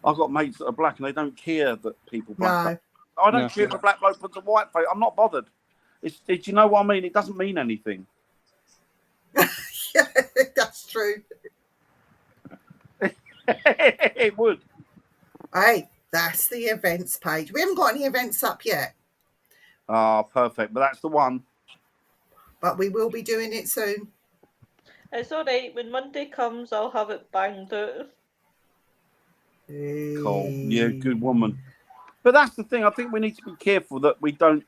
I've got mates that are black and they don't care that people black. No. I don't care if a black bloke puts a white face. I'm not bothered. Do you know what I mean? It doesn't mean anything. Yeah, that's true. It would. Hey, that's the events page. We haven't got any events up yet. Ah, perfect. But that's the one. But we will be doing it soon. It's all right. When Monday comes, I'll have it banged out. Cool. Yeah, good woman. But that's the thing. I think we need to be careful that we don't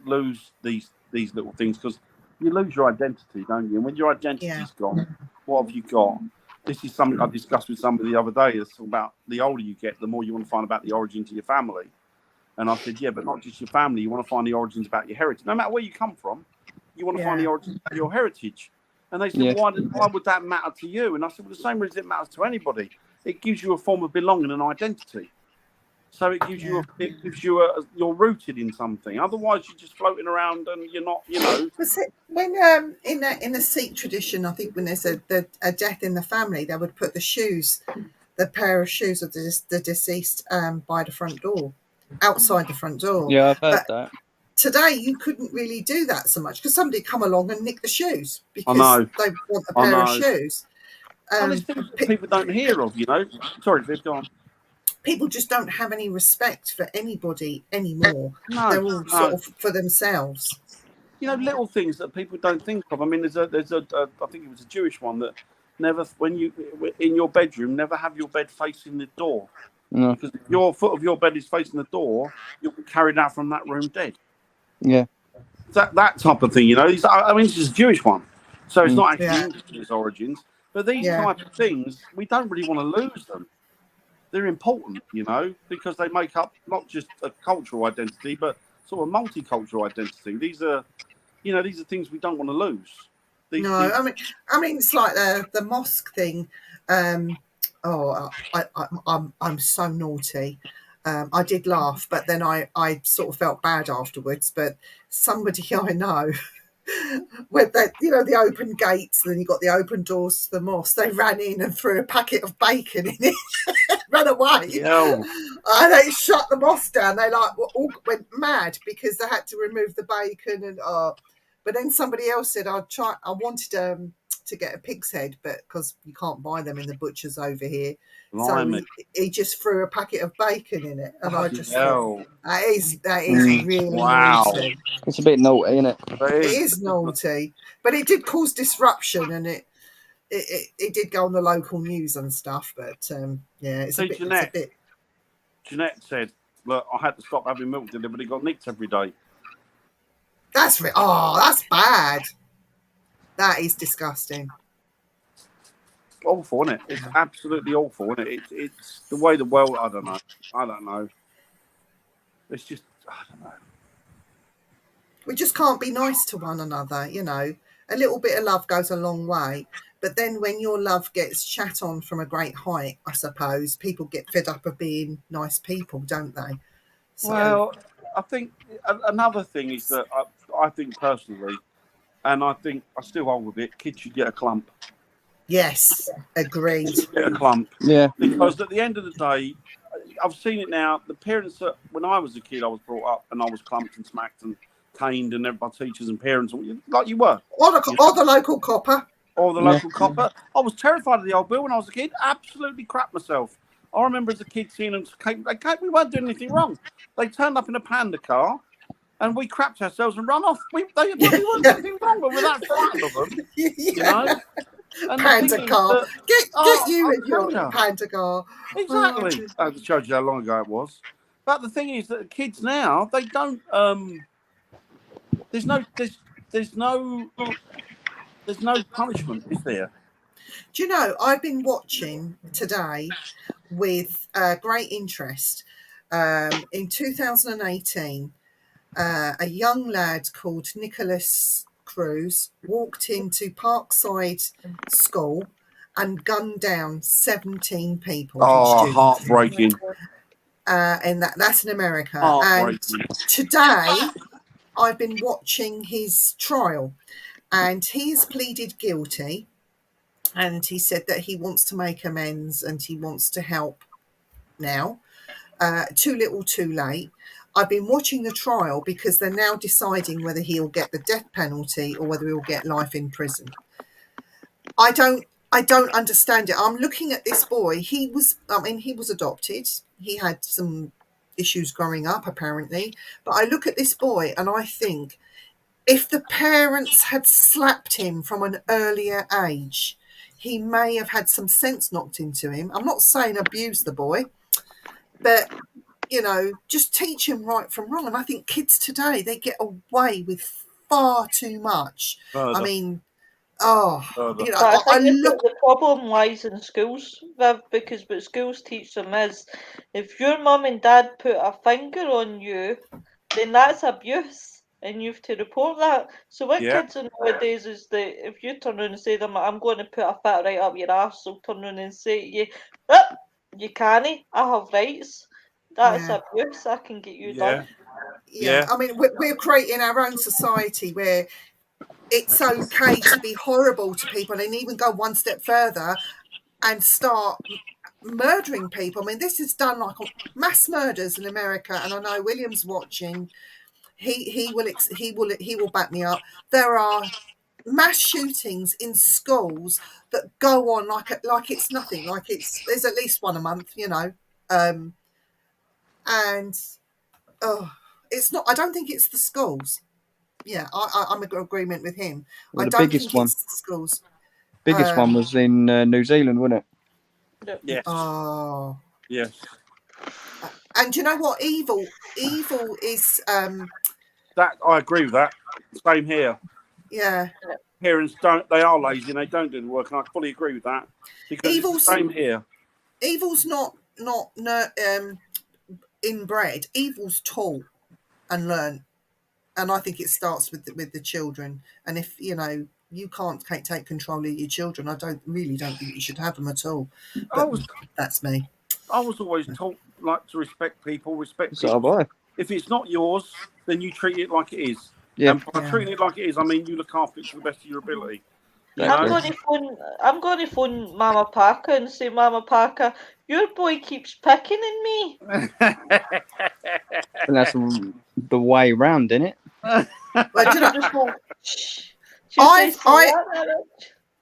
lose these little things, because you lose your identity, don't you? And when your identity's gone, what have you got? This is something I discussed with somebody the other day. It's about the older you get, the more you want to find about the origins of your family. And I said, yeah, but not just your family. You want to find the origins about your heritage. No matter where you come from, you want to find the origins of your heritage. And they said, why would that matter to you? And I said, well, the same reason it matters to anybody. It gives you a form of belonging and identity. So it gives you you're rooted in something. Otherwise, you're just floating around and you're not, you know. When in the Sikh tradition, I think when there's a death in the family, they would put the pair of shoes of the deceased by the front door, outside the front door. Yeah, I've heard that. Today, you couldn't really do that so much because somebody come along and nick the shoes because they want a pair of shoes. There's things that people don't hear of, you know. Sorry, Viv, go on. People just don't have any respect for anybody anymore. They're all sort of for themselves. You know, little things that people don't think of. I mean, there's a I think it was a Jewish one that never, when you in your bedroom, never have your bed facing the door. No. Because if your foot of your bed is facing the door, you'll be carried out from that room dead. Yeah. That type of thing, you know. I mean, it's just a Jewish one, so it's not actually English in its origins. But these type of things, we don't really want to lose them. They're important, you know, because they make up not just a cultural identity, but sort of multicultural identity. These are things we don't want to lose. I mean, it's like the mosque thing. I'm so naughty. I did laugh, but then I sort of felt bad afterwards. But somebody I know, with the open gates, and then you got the open doors to the mosque, they ran in and threw a packet of bacon in it, ran away. Yeah. And they shut the mosque down. They all went mad because they had to remove the bacon and But then somebody else said, I wanted to get a pig's head, but because you can't buy them in the butchers over here. Blimey. So he just threw a packet of bacon in it. And I just thought, that is really naughty. It's a bit naughty, isn't it? It is naughty. But it did cause disruption, and it did go on the local news and stuff. But it's a bit. Jeanette said, look, I had to stop having milk delivered. It got nicked every day. That's bad. That is disgusting. awful, isn't it? It's absolutely awful, isn't it? It's the way the world. I don't know. It's just I don't know. We just can't be nice to one another, you know. A little bit of love goes a long way. But then when your love gets shat on from a great height, I suppose, people get fed up of being nice people, don't they? So, Well, I think another thing is that I think personally, and I think I still hold with it, kids should get a clump. yes, agreed. Get a clump. Yeah. Because at the end of the day, I've seen it now. The parents that, when I was a kid, I was brought up and I was clumped and smacked and caned and by teachers and parents, like you were. Or the local copper. Or the local copper. I was terrified of the old Bill when I was a kid. Absolutely crap myself. I remember as a kid seeing them. We weren't doing anything wrong. They turned up in a panda car, and we crapped ourselves and run off. We weren't doing anything wrong, but we're that frightened of them. Yeah. You know. And Panda car. Get you in your you. panda car. Exactly. Oh, That shows you how long ago it was. But the thing is that the kids now, they don't. There's no punishment, is there? do you know, I've been watching today with great interest. In 2018, a young lad called Nicholas Cruz walked into Parkside School and gunned down 17 people, students. Heartbreaking. And that's in America. Heartbreaking. And today, I've been watching his trial, and he's pleaded guilty. And he said that he wants to make amends and he wants to help now. Too little, too late. I've been watching the trial because they're now deciding whether he'll get the death penalty or whether he'll get life in prison. I don't understand it. I'm looking at this boy. He was adopted. He had some issues growing up, apparently. But I look at this boy and I think if the parents had slapped him from an earlier age, he may have had some sense knocked into him. I'm not saying abuse the boy, but, you know, just teach him right from wrong. And I think kids today, they get away with far too much. Further. I mean, But I think the problem lies in schools, Viv, because what schools teach them is if your mum and dad put a finger on you, then that's abuse. And you have to report that. So what kids are nowadays is that if you turn around and say to them, I'm going to put a foot right up your arse, they'll turn around and say to you, oh, you can't, I have rights. That's abuse, I can get you done. Yeah, I mean, we're creating our own society where it's okay to be horrible to people and even go one step further and start murdering people. I mean, this is done like mass murders in America, and I know William's watching. He will back me up. There are mass shootings in schools that go on like it's nothing. Like there's at least one a month, you know, and it's not. I don't think it's the schools. Yeah, I'm in agreement with him. Well, I don't think it's the schools. Biggest one was in New Zealand, wasn't it? Yes. Oh. Yes. And do you know what? Evil is. That I agree with that. Same here. Yeah. Parents they are lazy and they don't do the work, and I fully agree with that. Because it's the same here. Evil's not inbred. Evil's taught and learned, and I think it starts with the children. And if you know you can't take control of your children, I don't think you should have them at all. But that's me. I was always taught like to respect people. So if it's not yours, then you treat it like it is. Yeah. And by treating it like it is, I mean you look after it to the best of your ability. I'm going to phone Mama Parker and say, Mama Parker, your boy keeps picking on me. And that's the way round, isn't it?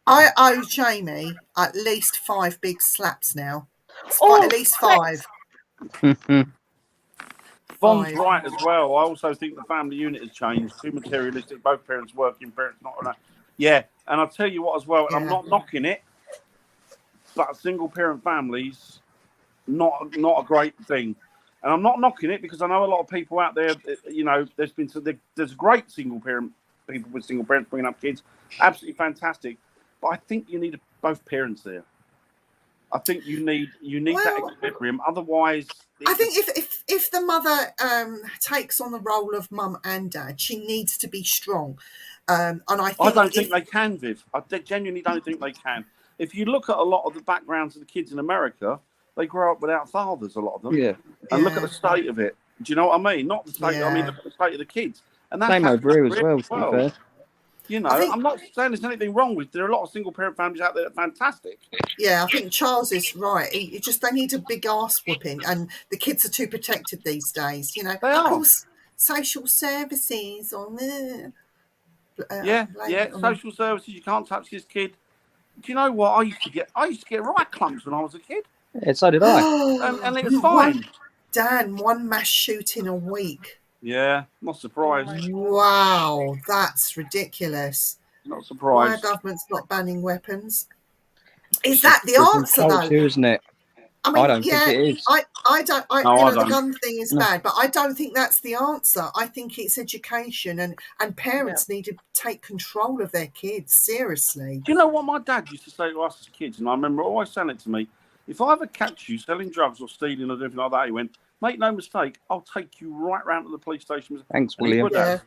I owe Jamie at least 5 big slaps now. At least 5. Von's right as well. I also think the family unit has changed. Too materialistic. Both parents working, parents not enough. Yeah, and I'll tell you what as well. And I'm not knocking it, but single parent families not a great thing. And I'm not knocking it because I know a lot of people out there. You know, there's great single parent people with single parents bringing up kids, absolutely fantastic. But I think you need both parents there. I think you need that Well, equilibrium. Otherwise, I think if the mother takes on the role of mum and dad, she needs to be strong. And I don't think they can, Viv. I genuinely don't think they can. If you look at a lot of the backgrounds of the kids in America, they grow up without fathers, a lot of them. Yeah. And look at the state of it. Do you know what I mean? Not the state. I mean, look at the state of the kids. And that's Same over here as well, to be fair. You know, I'm not saying there's anything wrong with. There are a lot of single parent families out there that are fantastic. Yeah, I think Charles is right. They need a big ass whooping, and the kids are too protected these days. You know, They are. Social services on there. Social services. You can't touch this kid. Do you know what I used to get? I used to get right clumps when I was a kid. Yeah, so did I. And it was fine. One mass shooting a week. Yeah, not surprised. Wow, that's ridiculous. Not surprised. Why are governments not banning weapons? Is that the answer, culture, though? Isn't it? I mean, don't think it is. I don't. I the don't. gun thing is bad, but I don't think that's the answer. I think it's education, and parents need to take control of their kids seriously. Do you know what my dad used to say to us as kids? And I remember always saying it to me: if I ever catch you selling drugs or stealing or anything like that, he went, "Make no mistake, I'll take you right round to the police station." Thanks, William. He would have.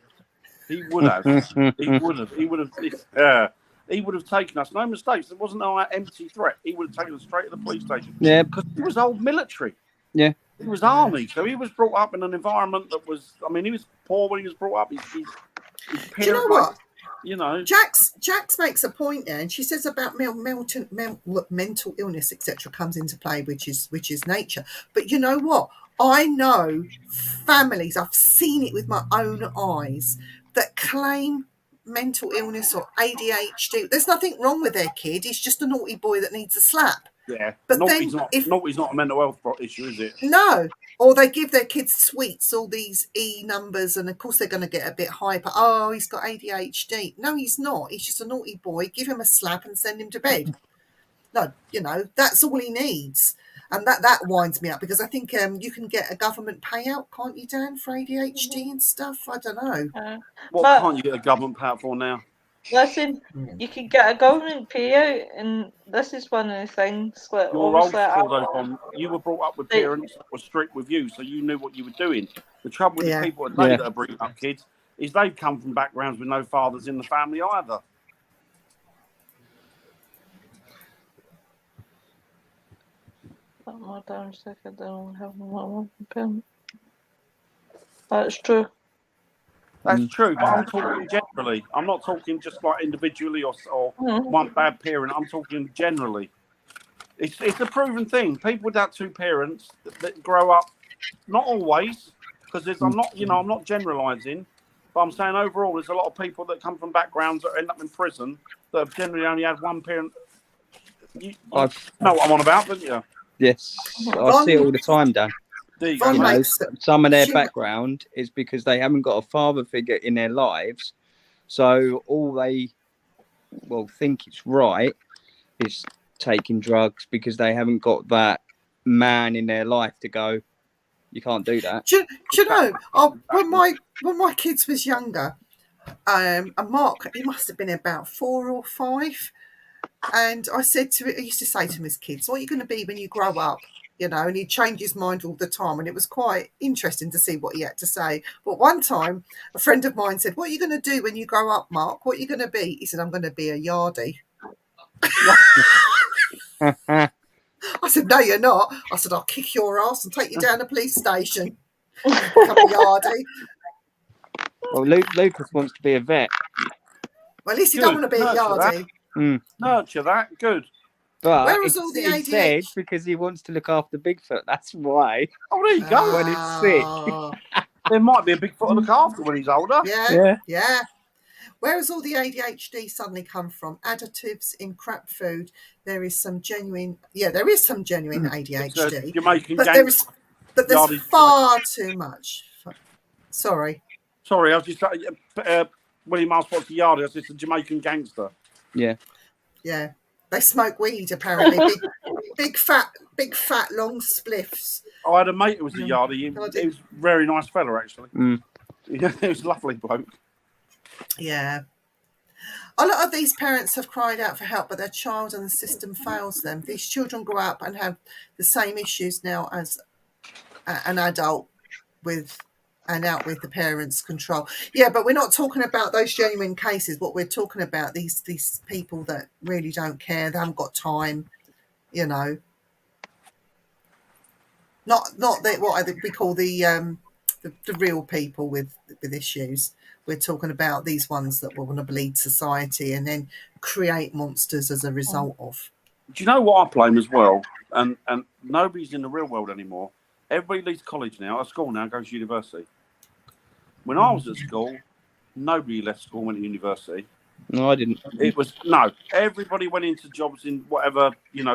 He would have taken us. No mistakes. It wasn't an empty threat. He would have taken us straight to the police station. Yeah, because he was old military. Yeah, he was army, so he was brought up in an environment that was. I mean, he was poor when he was brought up. His Do you know what? You know, Jax makes a point there, and she says about mental illness, etc., comes into play, which is nature. But you know what? I know families. I've seen it with my own eyes that claim mental illness or ADHD. There's nothing wrong with their kid. He's just a naughty boy that needs a slap. Yeah, but naughty's not a mental health issue, is it? No. Or they give their kids sweets, all these E numbers, and of course they're going to get a bit hyper. Oh, he's got ADHD. No, he's not. He's just a naughty boy. Give him a slap and send him to bed. No, you know, that's all he needs. And that winds me up, because I think you can get a government payout, can't you, Dan, for ADHD and stuff? I don't know. What can't you get a government payout for now? Listen, you can get a government payout, and this is one of the things. Like, you're old school, though, you were brought up with parents that were strict with you, so you knew what you were doing. The trouble with the people today that are bringing up kids is they've come from backgrounds with no fathers in the family either. That's true. That's true, but I'm talking generally. I'm not talking just like individually or one bad parent. I'm talking generally. It's a proven thing. People without two parents that grow up, not always, because I'm not generalising, but I'm saying overall there's a lot of people that come from backgrounds that end up in prison that have generally only had one parent. You know what I'm on about, don't you? Yes, I see it all the time, Dan. There you go, some of their background is because they haven't got a father figure in their lives, so all they think it's right is taking drugs because they haven't got that man in their life to go, you can't do that. Do you know? When my kids was younger, and Mark, he must have been about 4 or 5. And I used to say to him as kids, what are you going to be when you grow up? You know, and he'd change his mind all the time. And it was quite interesting to see what he had to say. But one time, a friend of mine said, what are you going to do when you grow up, Mark? What are you going to be? He said, I'm going to be a yardie. I said, no, you're not. I said, I'll kick your ass and take you down to the police station. Become a yardie. Well, Lucas wants to be a vet. Well, at least he don't want to be a yardie. Nurture that, good. But where was all the ADHD? Said because he wants to look after Bigfoot. That's why. Oh, there you go. When it's sick. There might be a Bigfoot to look after when he's older. Yeah. Where has all the ADHD suddenly come from? Additives in crap food. There is some genuine ADHD. Jamaican but there's far too much. Sorry, I was just William asked what's the yardie. I said it's a Jamaican gangster. Yeah. They smoke weed apparently. big fat long spliffs. I had a mate who was a yardie. He was a very nice fella actually. He was a lovely bloke. Yeah. A lot of these parents have cried out for help, but their child and the system fails them. These children grow up and have the same issues now as an adult with the parents' control. Yeah, but we're not talking about those genuine cases. What we're talking about, these people that really don't care, they haven't got time, you know. Not the, what I think we call the real people with issues. We're talking about these ones that want to bleed society and then create monsters as a result of. Do you know what I blame as well? And nobody's in the real world anymore. Everybody leaves college now, at school now, goes to university. When I was at school, nobody left school and went to university. No, I didn't. Everybody went into jobs in whatever,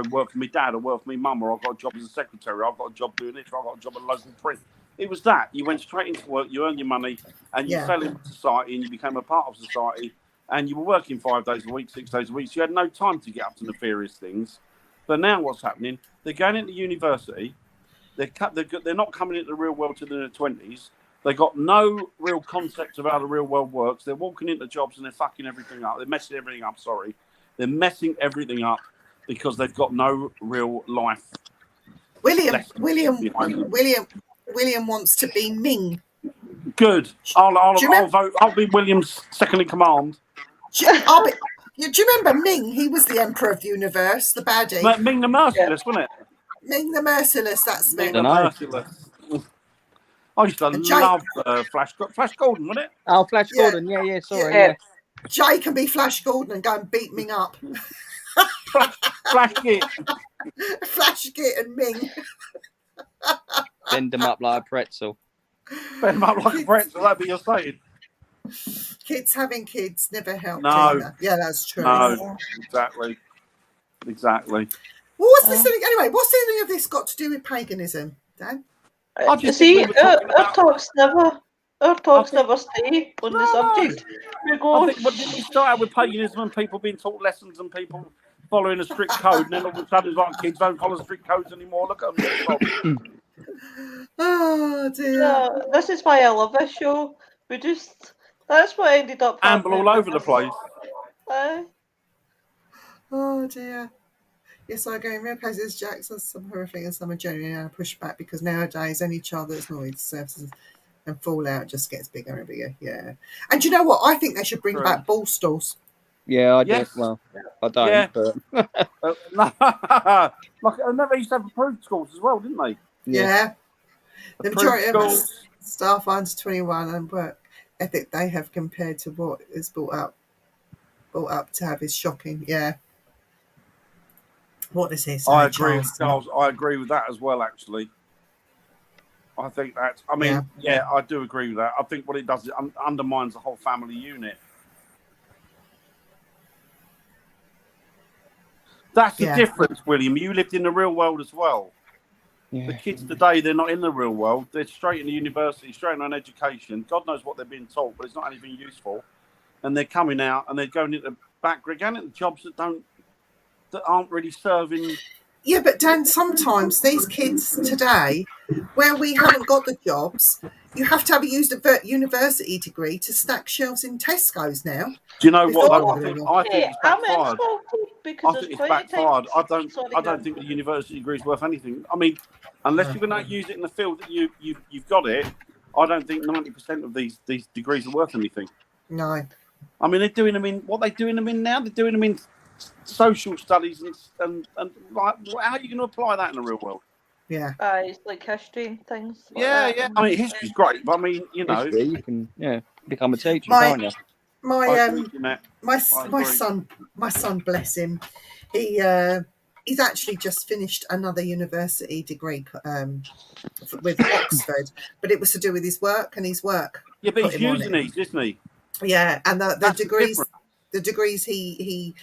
work for me dad or work for me mum, or I've got a job as a secretary, I've got a job doing this, or I've got a job at a local print. It was that. You went straight into work, you earned your money, and you fell into society, and you became a part of society, and you were working 5 days a week, 6 days a week, so you had no time to get up to nefarious things. But now what's happening? They're going into university, they're not coming into the real world till their 20s. They got no real concept of how the real world works. They're walking into jobs and they're fucking everything up. They're messing everything up, sorry. They're messing everything up because they've got no real life. William wants to be Ming. Good. I'll vote. I'll be William's second in command. Do you remember Ming? He was the Emperor of the Universe, the baddie. Ming the Merciless, wasn't it? Ming the Merciless, that's Ming the Merciless. I used to love Flash Gordon, wasn't it? Oh, Flash Gordon, yeah, sorry. Yeah. Jay can be Flash Gordon and go and beat Ming up. Flash Git. Flash Git and Ming. Bend them up like a pretzel. Bend them up like a pretzel, that'd be your saying. Kids having kids never help. No. Yeah, that's true. No, exactly. Well, what's this thing? Anyway, what's anything of this got to do with paganism, Dan? Our talks never stay on the subject. What did we start out with paganism and people being taught lessons and people following a strict code, and then all of a sudden it's like kids don't follow strict codes anymore. Look at them. Oh dear. No, this is why I love this show. That's what ended up amble all over the place. Oh dear. Yes, I go in real cases, Jack says some horrific and some are genuinely pushed back because nowadays any child that's not with services and fallout just gets bigger and bigger. Yeah. And do you know what? I think they should bring back ball stalls. Yeah, I do. Well, I don't. But... they used to have approved schools as well, didn't they? Yeah. The majority of staff under 21 and work ethic they have compared to what is brought up to have is shocking. Yeah. What does he say? I agree, Charles. I agree with that as well, actually. I think that's... I mean, yeah, I do agree with that. I think what it does is it undermines the whole family unit. That's the difference, William. You lived in the real world as well. Yeah. The kids today, they're not in the real world. They're straight in the university, straight on education. God knows what they're being taught, but it's not anything useful. And they're coming out and they're going into going into jobs that aren't really serving. Yeah, but Dan, sometimes these kids today, where we haven't got the jobs, you have to have a university degree to stack shelves in Tesco's now. Do you know what? I think it's backfired. I think it's backfired. I don't think the university degree is worth anything. I mean, unless you're going to use it in the field that you've got it, I don't think 90% of these degrees are worth anything. No. I mean, they're doing them in what they're doing them in now. They're doing them in social studies and like, how are you going to apply that in the real world? Yeah. It's like history and things. Like that. I mean, history's great, but I mean, you know, history, you can become a teacher, can't you? My son, bless him, he's actually just finished another university degree with Oxford, but it was to do with his work and his work. Yeah, but he's using these, isn't he? Yeah, and the degrees he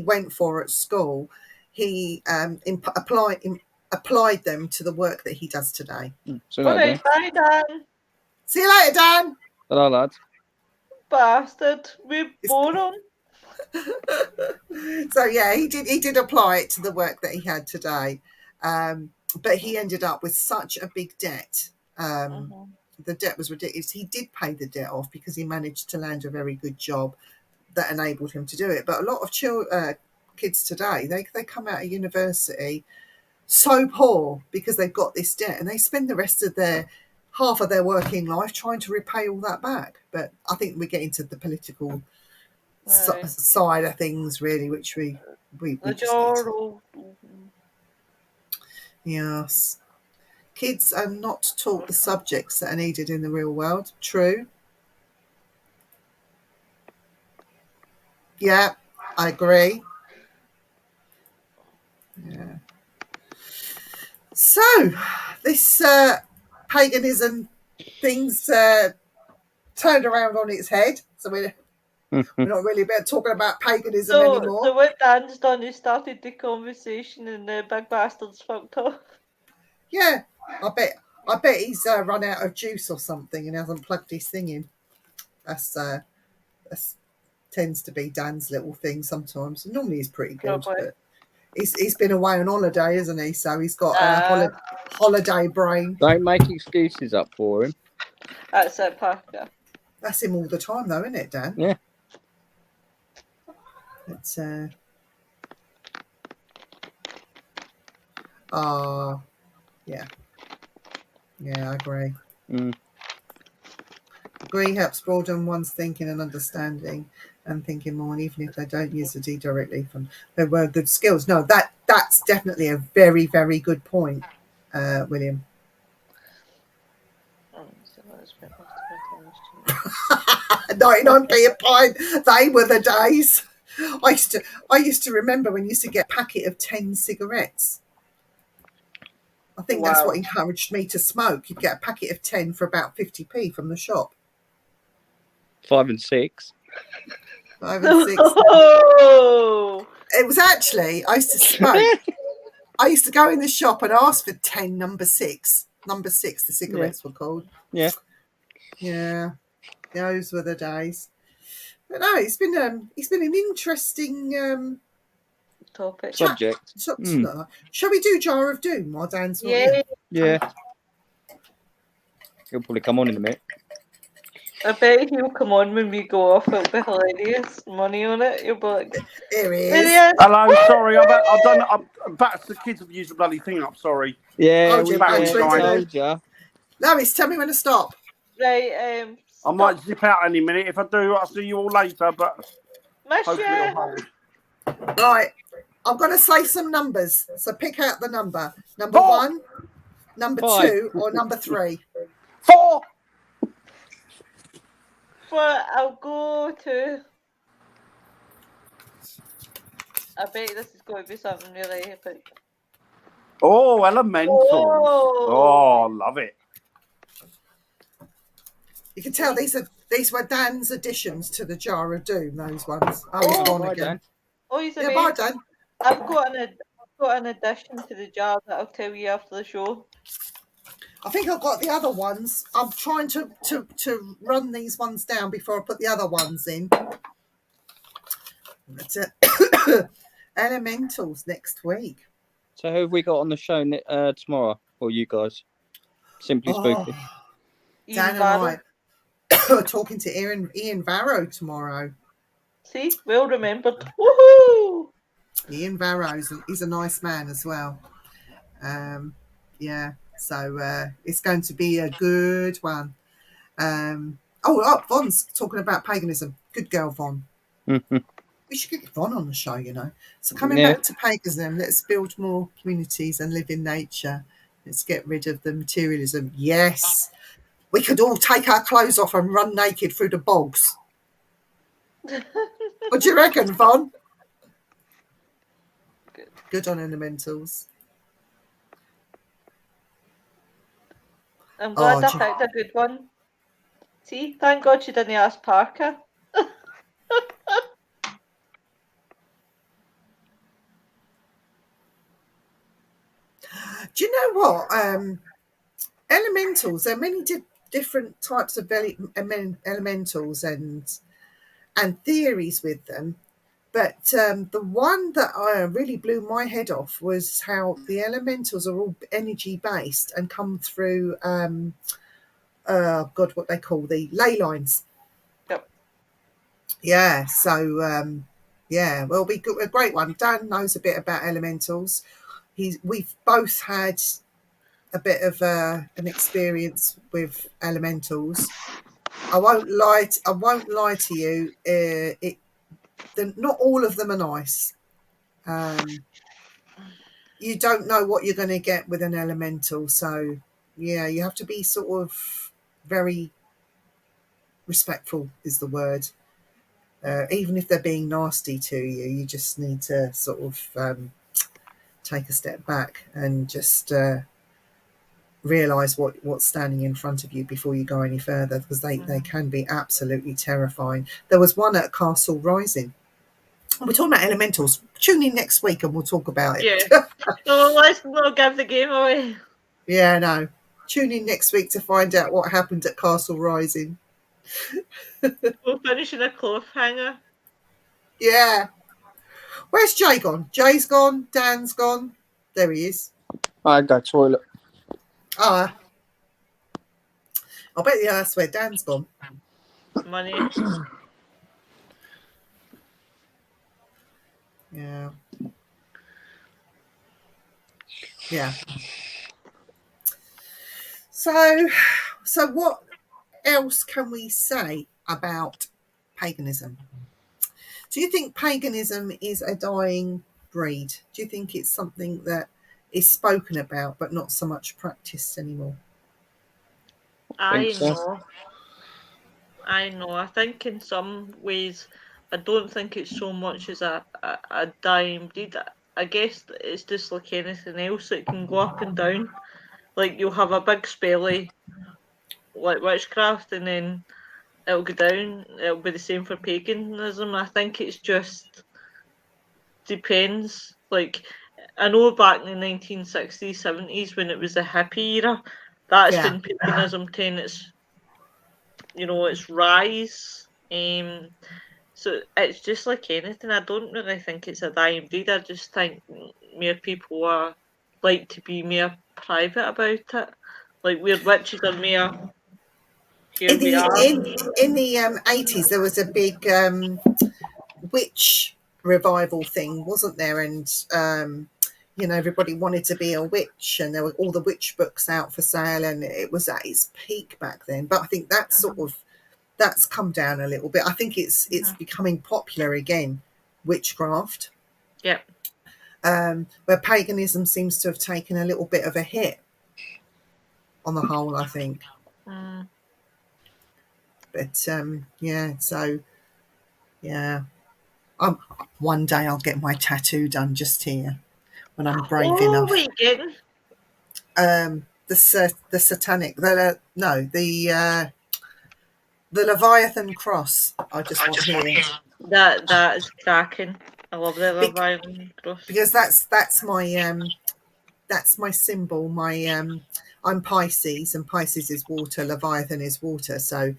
went for at school, he applied them to the work that he does today. Bye, Dan. See you later, Dan. Hello, lads. Bastard, we bore him. So yeah, he did apply it to the work that he had today, but he ended up with such a big debt. The debt was ridiculous. He did pay the debt off because he managed to land a very good job that enabled him to do it. But a lot of kids today, they come out of university so poor because they've got this debt, and they spend the rest of half of their working life trying to repay all that back. But I think we get into the political side of things, really, which we just need to. Yes. Kids are not taught the subjects that are needed in the real world. True. Yeah, I agree. Yeah. So, this paganism thing's turned around on its head. So we're not really talking about paganism anymore. So what Dan's done is started the conversation and the big bastard's fucked off. Yeah, I bet he's run out of juice or something and hasn't plugged his thing in. That's tends to be Dan's little thing sometimes. Normally he's pretty good, but he's been away on holiday, isn't he? So he's got a holiday brain. Don't make excuses up for him. That's it, Parker. That's him all the time, though, isn't it, Dan? Yeah. It's yeah, I agree. Agree helps broaden one's thinking and understanding and thinking more, and even if they don't use the D directly from their were good skills. No, that's definitely a very, very good point, William. 99p a pint, they were the days. I used to remember when you used to get a packet of 10 cigarettes. I think that's what encouraged me to smoke. You'd get a packet of 10 for about 50p from the shop. 5 and 6. 5 and 6. Oh! It was actually, I used to smoke. I used to go in the shop and ask for 10 number 6. Number 6, the cigarettes were called. Yeah. Yeah. Those were the days. But no, it's been an interesting topic. Subject. Shall we do Jar of Doom while Dan's not here? Yeah. He'll probably come on in a minute. I bet he'll come on when we go off. It'll be hilarious. Money on it. You'll be like, here he is. Hello, sorry. I'm back. The kids have used the bloody thing up. Sorry. Yeah, we told you. Lois, tell me when to stop. Right. I might zip out any minute. If I do, I'll see you all later. But miss you. Right. I'm going to say some numbers. So pick out the number. Number 1, number 2, or number 3. 4. But I'll go to. I bet this is going to be something really epic. Oh, elementals. Oh, love it. You can tell these were Dan's additions to the Jar of Doom. Those ones. Oh, he's gone again. Oh, he's amazing. Bye, Dan. I've got an addition to the jar that I'll tell you after the show. I think I've got the other ones. I'm trying to run these ones down before I put the other ones in. That's it. Elementals next week. So who have we got on the show tomorrow? Or you guys? Simply Spooky. Dan and I are talking to Ian Varro tomorrow. See? Well remembered. Woohoo! Ian Varro, he's a nice man as well. Yeah. So it's going to be a good one. Von's talking about paganism. Good girl, Von. Mm-hmm. We should get Von on the show, you know. So coming back to paganism, let's build more communities and live in nature. Let's get rid of the materialism. Yes. We could all take our clothes off and run naked through the bogs. What do you reckon, Von? Good on elementals. I'm glad I picked a good one. See, thank God she didn't ask Parker. Do you know what? Elementals, there are many different types of elementals and theories with them. But the one that really blew my head off was how the elementals are all energy-based and come through, what they call the ley lines. Yep. Yeah, so yeah, well, be good, a great one. Dan knows a bit about elementals. We've both had a bit of an experience with elementals. I won't lie to you. Not all of them are nice. Um, you don't know what you're going to get with an elemental, so yeah, you have to be sort of very respectful, is the word. Even if they're being nasty to you, you just need to sort of take a step back and just realize what's standing in front of you before you go any further, because they can be absolutely terrifying. There was one at Castle Rising. We're talking about elementals. Tune in next week and we'll talk about it. Yeah. No, let's not give the game away. Yeah, no. Tune in next week to find out what happened at Castle Rising. We'll finish in a cliffhanger. Yeah. Where's Jay gone? Jay's gone. Dan's gone. There he is. I go toilet. Ah. I bet yeah, that's where Dan's gone. Money. Yeah. Yeah. So what else can we say about paganism? Do you think paganism is a dying breed? Do you think it's something that is spoken about but not so much practiced anymore? I so. know. I know. I think in some ways, I don't think it's so much as a dying breed. I guess it's just like anything else. It can go up and down. Like you'll have a big spelly like witchcraft, and then it'll go down. It'll be the same for paganism. I think it's just depends. Like I know back in the 1960s, 70s when it was the hippie era, that's Yeah. when paganism turned its rise. So it's just like anything. I don't really think it's a dying breed. I just think more people are like to be more private about it. Like we're witches are more here In we the are. in the 80s, there was a big witch revival thing, wasn't there? And everybody wanted to be a witch, and there were all the witch books out for sale, and it was at its peak back then. But I think that's come down a little bit. I think it's becoming popular again, witchcraft. Yep. Where paganism seems to have taken a little bit of a hit on the whole, I think. Mm. But yeah, so yeah. One day I'll get my tattoo done just here when I'm brave enough. What are you getting? The satanic, the Leviathan cross. I just want here That is cracking. I love the Leviathan cross. because that's my symbol. I'm Pisces, and Pisces is water. Leviathan is water. So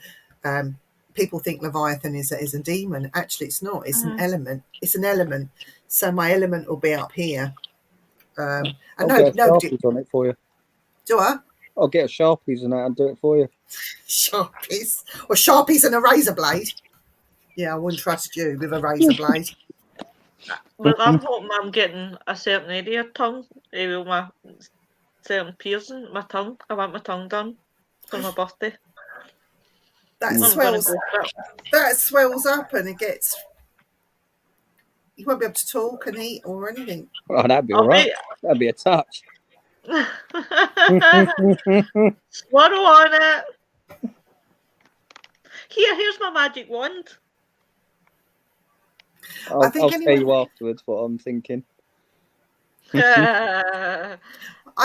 people think Leviathan is a demon. Actually, it's not. It's an element. It's an element. So my element will be up here. And I'll get nobody Sharpies on it for you. do I I'll get Sharpies and that and do it for you. Sharpies and a razor blade. Yeah, I wouldn't trust you with a razor blade. Well, I'm hoping I'm getting a certain area tongue. With my certain piercing, my tongue. I want my tongue done for my birthday. That I'm swells. gonna go for it. That swells up, and it gets. You won't be able to talk and eat or anything. Oh, that'd be all right. That'd be a touch. Swirl on it. Here's my magic wand. I'll tell you afterwards what I'm thinking. I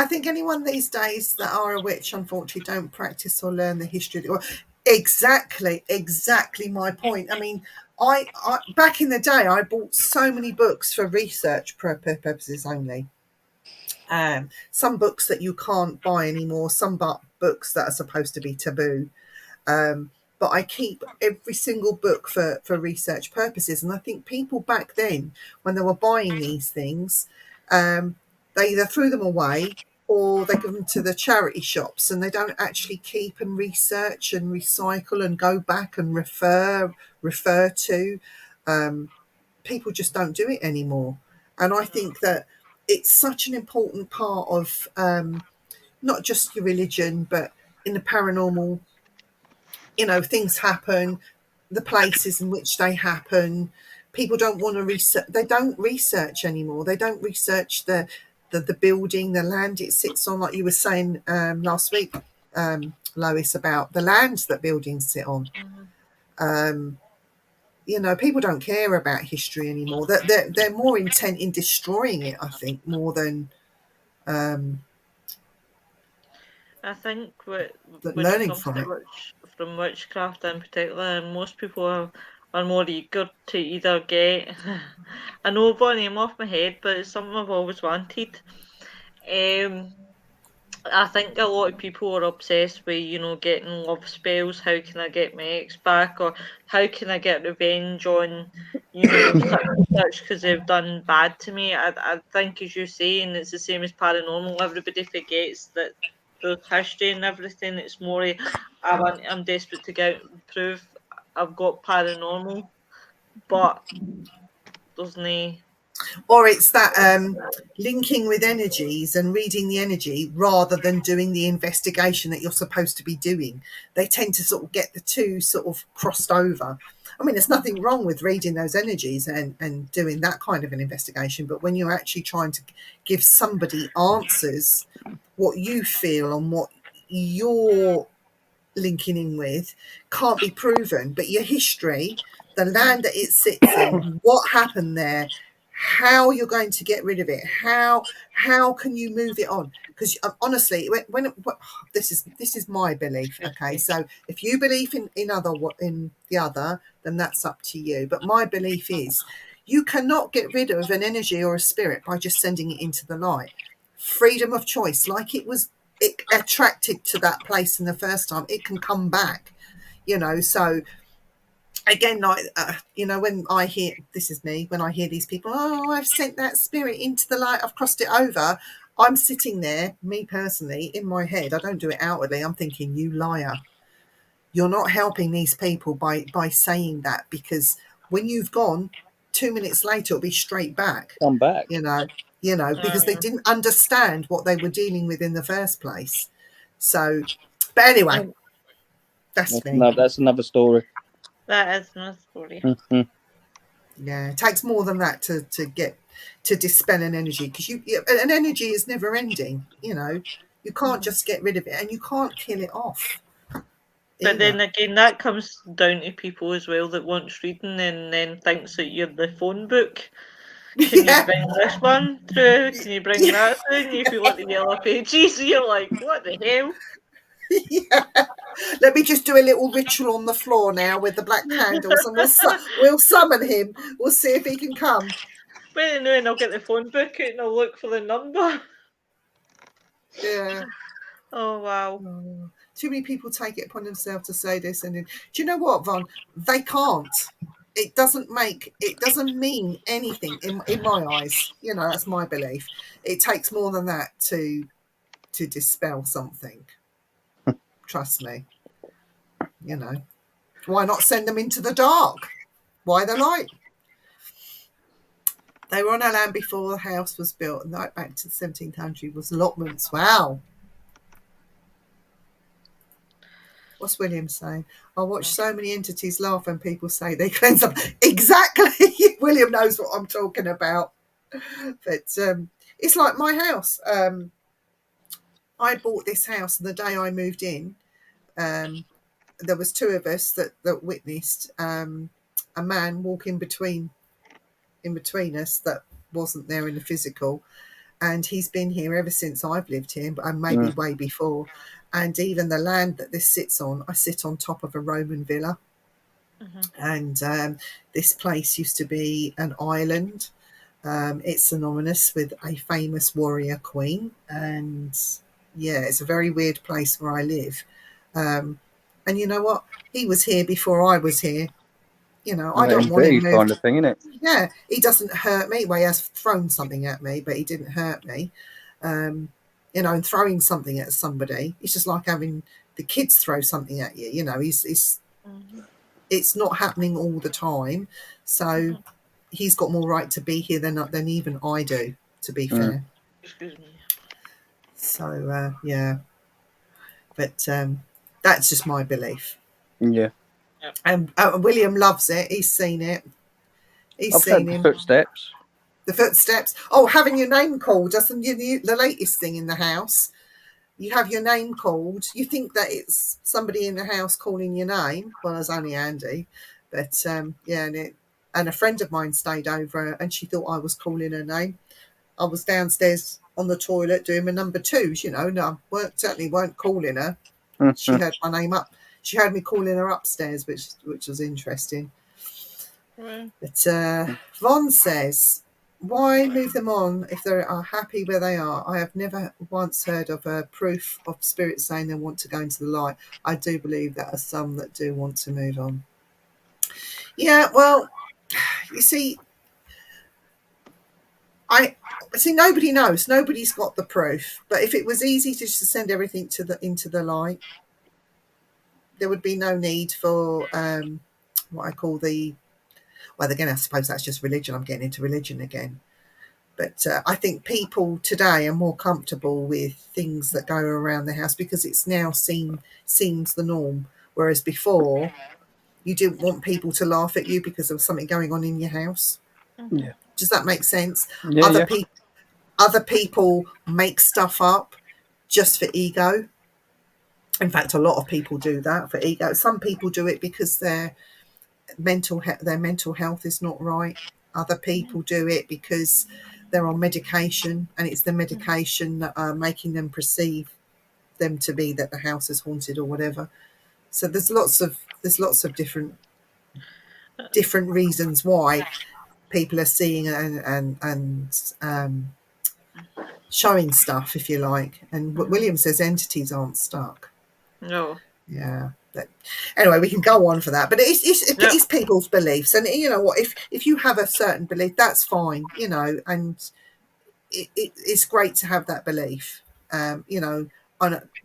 think anyone these days that are a witch, unfortunately, don't practice or learn the history of the world. Exactly my point. I mean, I back in the day, I bought so many books for research purposes only. Some books that you can't buy anymore, some books that are supposed to be taboo. But I keep every single book for research purposes. And I think people back then, when they were buying these things, they either threw them away or they give them to the charity shops, and they don't actually keep and research and recycle and go back and refer to. People just don't do it anymore. And I think that it's such an important part of not just your religion, but in the paranormal, things happen, the places in which they happen. People don't want to research. They don't research anymore. They don't research the building, the land it sits on, like you were saying last week, Lois, about the land that buildings sit on. People don't care about history anymore. They're more intent in destroying it, I think, more than I think when it learning comes from to it. from witchcraft in particular, most people are more eager to either get. I know one name off my head, but it's something I've always wanted. I think a lot of people are obsessed with, getting love spells. How can I get my ex back? Or how can I get revenge on, such and such because they've done bad to me? I think, as you say, and it's the same as paranormal, everybody forgets that there's history and everything. It's more, I'm desperate to get out and prove I've got paranormal, but there's no. Or it's that linking with energies and reading the energy rather than doing the investigation that you're supposed to be doing. They tend to sort of get the two sort of crossed over. I mean, there's nothing wrong with reading those energies and doing that kind of an investigation, but when you're actually trying to give somebody answers, what you feel and what you're linking in with can't be proven, but your history, the land that it sits in, what happened there, how you're going to get rid of it, how can you move it on? Because honestly, when this is my belief. Okay, so if you believe in the other, then that's up to you. But my belief is you cannot get rid of an energy or a spirit by just sending it into the light. Freedom of choice, like it attracted to that place in the first time, it can come back, so again, like when I hear, this is me, when I hear these people, oh, I've sent that spirit into the light, I've crossed it over, I'm sitting there, me personally, in my head, I don't do it outwardly, I'm thinking, you liar, you're not helping these people by saying that, because when you've gone 2 minutes later, it'll be straight back. Come back. Because they didn't understand what they were dealing with in the first place. So, but anyway, that's me. That's another story. That is my story. Mm-hmm. Yeah, it takes more than that to get to dispel an energy, because an energy is never ending. You can't just get rid of it, and you can't kill it off. But then again, that comes down to people as well that wants reading and then thinks that you're the phone book. Can you bring this one through? Can you bring that through? And you feel like the yellow pages. You're like, what the hell? Yeah. Let me just do a little ritual on the floor now with the black candles, and we'll summon him. We'll see if he can come. Wait a minute, and I'll get the phone book out and I'll look for the number. Yeah. Oh wow. Oh, too many people take it upon themselves to say this, and then, do you know what, Von? They can't. It doesn't mean anything in my eyes. That's my belief. It takes more than that to dispel something. Trust me. Why not send them into the dark? Why the light? They were on our land before the house was built, and right back to the 1700s was allotments. Wow. What's William saying? I watch so many entities laugh when people say they cleanse them. Exactly. William knows what I'm talking about. But it's like my house. I bought this house, and the day I moved in, there was two of us that witnessed a man walking in between us that wasn't there in the physical. And he's been here ever since I've lived here, and maybe way before. And even the land that this sits on, I sit on top of a Roman villa. And this place used to be an island. It's synonymous with a famous warrior queen. And yeah, it's a very weird place where I live. And you know what? He was here before I was here. I don't want him moved. Kind of thing, isn't it? Yeah, he doesn't hurt me. Well, he has thrown something at me, but he didn't hurt me. and throwing something at somebody. It's just like having the kids throw something at you. It's not happening all the time. So he's got more right to be here than even I do, to be fair. Excuse me. So yeah, but that's just my belief. Yeah. And William loves it. He's seen it. He's I've seen heard the him. footsteps. The footsteps. Oh, having your name called. That's the latest thing in the house. You have your name called. You think that it's somebody in the house calling your name. Well, it's only Andy. But yeah, and a friend of mine stayed over and she thought I was calling her name. I was downstairs on the toilet doing my number twos, No, certainly weren't calling her. She heard my name up. She heard me calling her upstairs, which was interesting. Right. But Von says, why move them on if they are happy where they are? I have never once heard of a proof of spirit saying they want to go into the light. I do believe there are some that do want to move on. Yeah, well, you see, nobody knows. Nobody's got the proof. But if it was easy to just send everything into the light, there would be no need for what I call well, again, I suppose that's just religion. I'm getting into religion again. But I think people today are more comfortable with things that go around the house because it's now seems the norm. Whereas before, you didn't want people to laugh at you because there was something going on in your house. Yeah. Does that make sense? Yeah. Other people make stuff up just for ego. In fact, a lot of people do that for ego. Some people do it because their mental health is not right. Other people do it because they're on medication, and it's the medication that are making them perceive them to be that the house is haunted or whatever. So there's lots of different reasons why people are seeing and showing stuff, if you like. And what William says, entities aren't stuck. No. Yeah. But anyway, we can go on for that. But it's people's beliefs, and you know what? If you have a certain belief, that's fine. And it's great to have that belief. I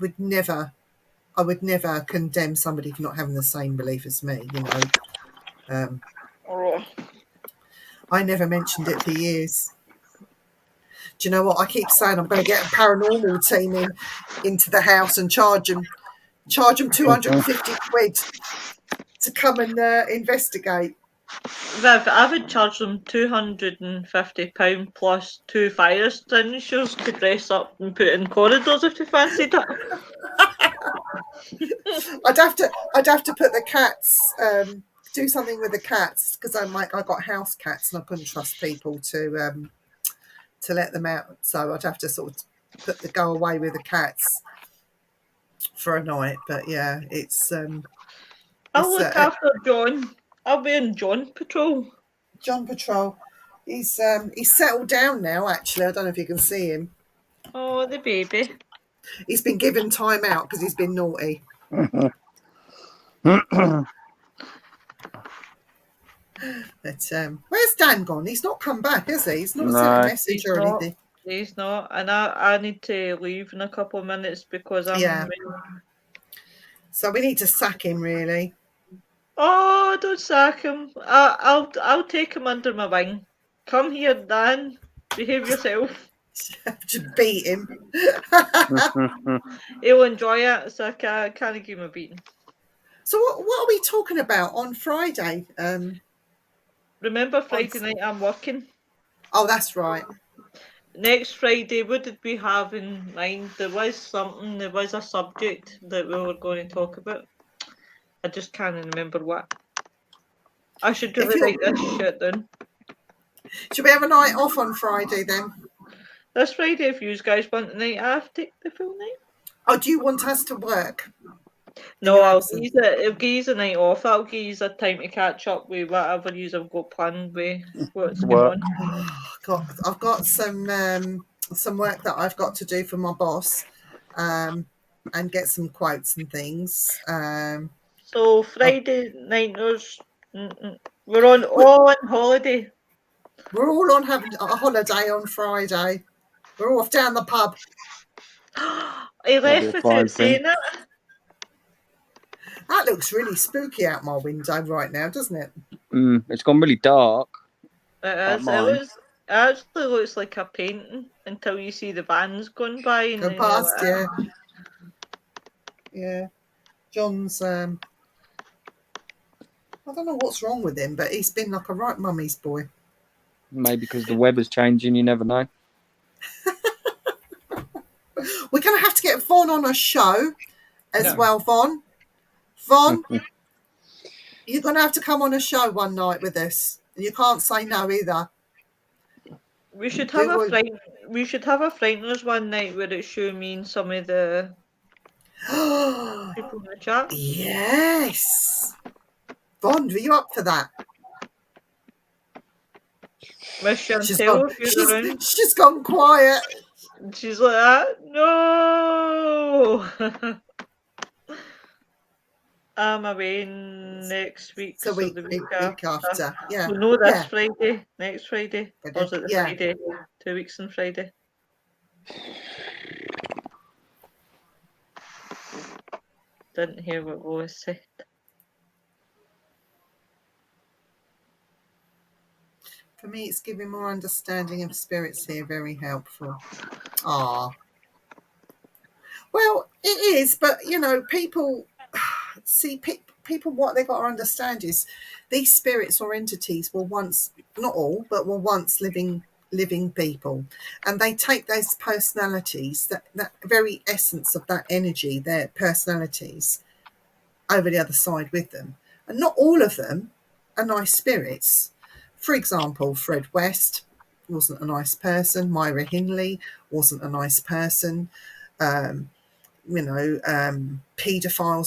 would never condemn somebody for not having the same belief as me. I never mentioned it for years. Do you know what? I keep saying I'm going to get a paranormal team into the house and charge them 250 quid to come and investigate. Viv, I would charge them £250 plus 2 fire extinguishers to dress up and put in corridors if they fancied it. I'd have to put the cats, do something with the cats, because I got house cats and I couldn't trust people to let them out. So I'd have to sort of go away with the cats for a night. But yeah, it's I'll look after John. I'll be in John Patrol. John Patrol. He's settled down now. Actually, I don't know if you can see him. Oh, the baby. He's been given time out because he's been naughty. But where's Dan gone? He's not come back, has he? He's not sent a message or anything. He's not, and I need to leave in a couple of minutes because I'm. Yeah. So we need to sack him, really. Oh, don't sack him! I'll take him under my wing. Come here, Dan. Behave yourself. To beat him. He'll enjoy it, so I can't give him a beating. So what are we talking about on Friday? Remember Friday night I'm working. Oh, that's right. Next Friday, what did we have in mind? There was a subject that we were going to talk about. I just can't remember what. I should really write this shit down. Should we have a night off on Friday then? This Friday, if you guys want the night off, take the full night. Oh, do you want us to work? No, I'll give you a night off. That'll give you a time to catch up with whatever you have got planned with what's going on. I've got some work that I've got to do for my boss, and get some quotes and things. So Friday night, we're all on holiday. We're all on having a holiday on Friday. We're all off down the pub. He That'd left be a without fine saying thing. it. That looks really spooky out my window right now, doesn't it? It's gone really dark. It Like is. mine. It actually looks like a painting until you see the vans going by and Go then past, you're yeah. like, Yeah. John's I don't know what's wrong with him, but he's been like a right mummy's boy. Maybe because the weather's changing, you never know. We're going to have to get Von on a show as Yeah. well, Von. Von, you're going to have to come on a show one night with us. And you can't say no either. We should have We would. we should have a frighteners one night where it's you, me, and some of the people in the chat. Yes. Von, are you up for that? Miss She's Chantel, gone. if you're around. She's gone quiet. And she's like that. No. I'm away next week, So so the week after. Yeah. Well, no, this Yeah. Friday. Next Friday. Or is it the Yeah. Friday? 2 weeks on Friday. Didn't hear what Lois said. For me, it's giving more understanding of spirits here. Very helpful. Ah. Well, it is, but you know, people see people. What they got to understand is these spirits or entities were once, not all, but were once living people, and they take those personalities, that very essence of that energy, their personalities, over the other side with them. And not all of them are nice spirits. For example, Fred West wasn't a nice person. Myra Hindley wasn't a nice person. Paedophiles,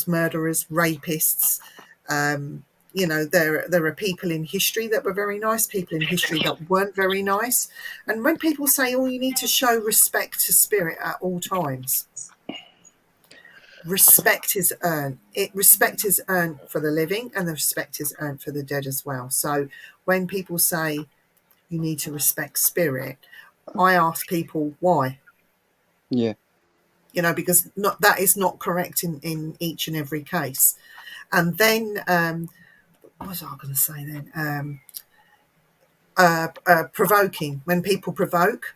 murderers, rapists. There are people in history that were very nice, people in history that weren't very nice. And when people say, oh, you need to show respect to spirit at all times, respect is earned. Respect is earned for the living, and the respect is earned for the dead as well. So when people say you need to respect spirit, I ask people why. Yeah. Because that is not correct in each and every case. And then what was I going to say then? Provoking. When people provoke,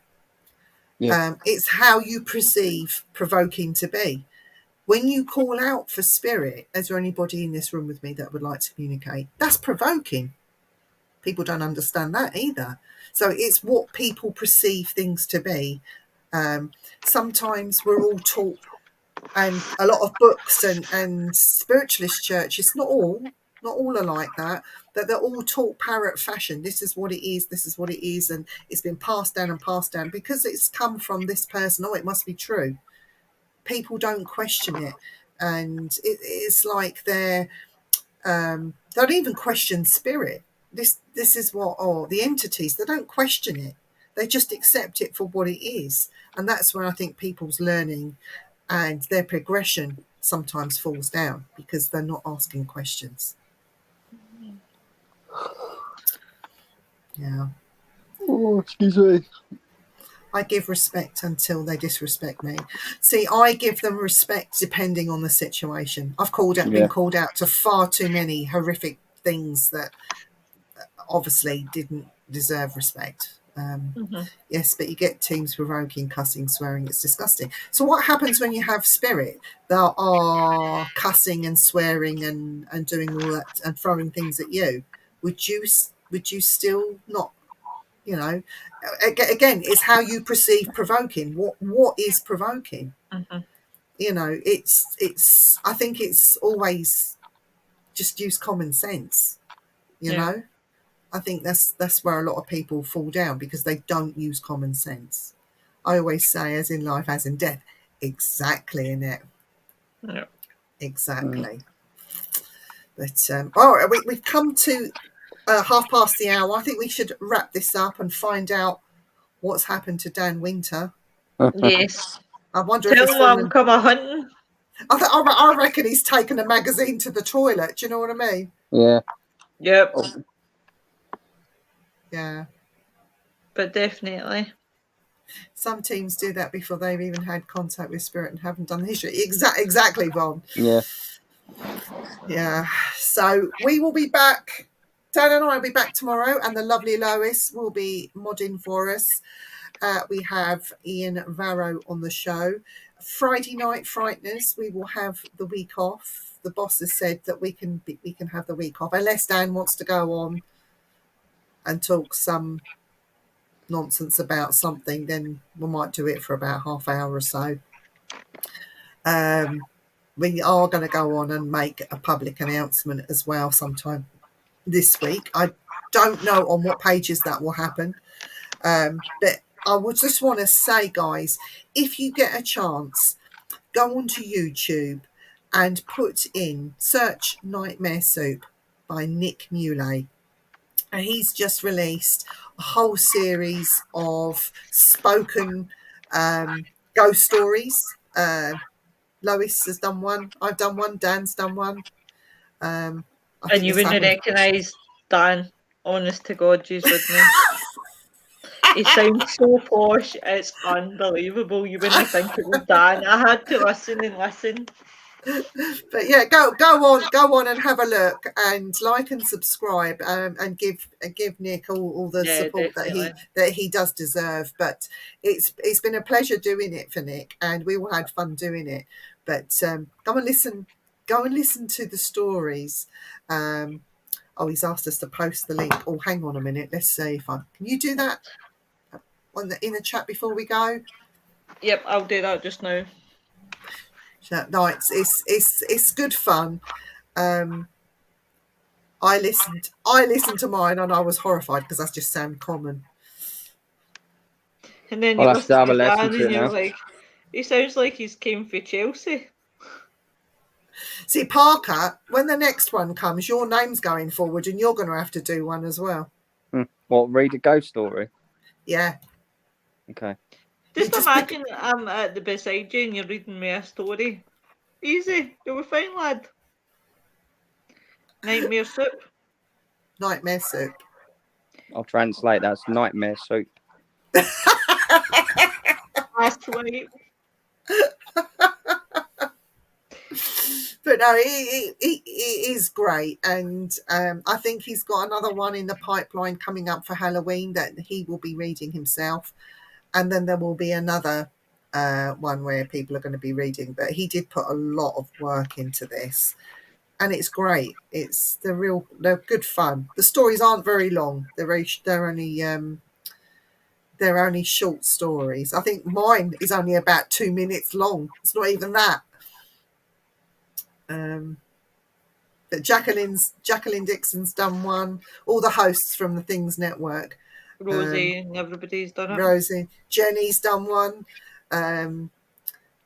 it's how you perceive provoking to be. When you call out for spirit, is there anybody in this room with me that would like to communicate? That's provoking. People don't understand that either. So it's what people perceive things to be. Sometimes we're all taught, and a lot of books and spiritualist churches, not all are like that, but they're all taught parrot fashion. This is what it is, this is what it is, and it's been passed down because it's come from this person. Oh, it must be true. People don't question it, and it's like they don't even question spirit. This is what, the entities, they don't question it. They just accept it for what it is. And that's where I think people's learning and their progression sometimes falls down, because they're not asking questions. Yeah. Oh, excuse me. I give respect until they disrespect me. See, I give them respect depending on the situation. I've been called out to far too many horrific things that obviously didn't deserve respect. Yes, but you get teams provoking, cussing, swearing. It's disgusting. So what happens when you have spirit that are cussing and swearing and doing all that and throwing things at you? Would you still not? Again, it's how you perceive provoking. What is provoking? It's I think it's always just use common sense. I think that's where a lot of people fall down, because they don't use common sense. I always say, as in life, as in death, exactly, innit? Yeah. Exactly. But all right, we've come to 1/2 the hour. I think we should wrap this up and find out what's happened to Dan Winter. Yes. I wonder Tell if he's him I'm coming hunting. I reckon he's taken a magazine to the toilet. Do you know what I mean? Yeah. Yep. Yeah. But definitely. Some teams do that before they've even had contact with spirit and haven't done the history. Exactly, Von. Yeah. Yeah. So we will be back. Dan and I will be back tomorrow, and the lovely Lois will be modding for us. We have Ian Varro on the show. Friday night frighteners, we will have the week off. The boss has said that we can have the week off, unless Dan wants to go on and talk some nonsense about something, then we might do it for about half hour or so. We are going to go on and make a public announcement as well sometime this week. I don't know on what pages that will happen, but I would just want to say, guys, if you get a chance, go onto YouTube and search Nightmare Soup by Nick Muley. And he's just released a whole series of spoken ghost stories. Lois has done one. I've done one. Dan's done one. I And think you this wouldn't happened. recognise Dan. Honest to God, you wouldn't. He sounds so posh, it's unbelievable. You wouldn't think it was Dan. I had to listen and listen. But yeah, go on and have a look and like and subscribe, and give Nick all the support that he does deserve. But it's been a pleasure doing it for Nick, and we all had fun doing it. But go and listen to the stories. He's asked us to post the link. Oh, hang on a minute. Let's see if can you do that in the chat before we go? Yep, I'll do that just now. No, it's good fun. I listened to mine and I was horrified because that's just sound common. And then I'll you have to have a listen to listen Dan to it and you're now. like, he sounds like he's came for Chelsea. See, Parker, when the next one comes, your name's going forward and you're going to have to do one as well. What, read a ghost story? Yeah. Okay. Just imagine I'm at the beside you and you're reading me a story. Easy, you'll be fine, lad. Nightmare Soup. Nightmare Soup. I'll translate that's Nightmare Soup. That's right. But no, he is great, and I think he's got another one in the pipeline coming up for Halloween that he will be reading himself, and then there will be another one where people are going to be reading. But he did put a lot of work into this, and it's great. They're good fun. The stories aren't very long. They're only short stories. I think mine is only about 2 minutes long. It's not even that. But Jacqueline Dixon's done one. All the hosts from the Things Network. Rosie and everybody's done it. Rosie. Jenny's done one.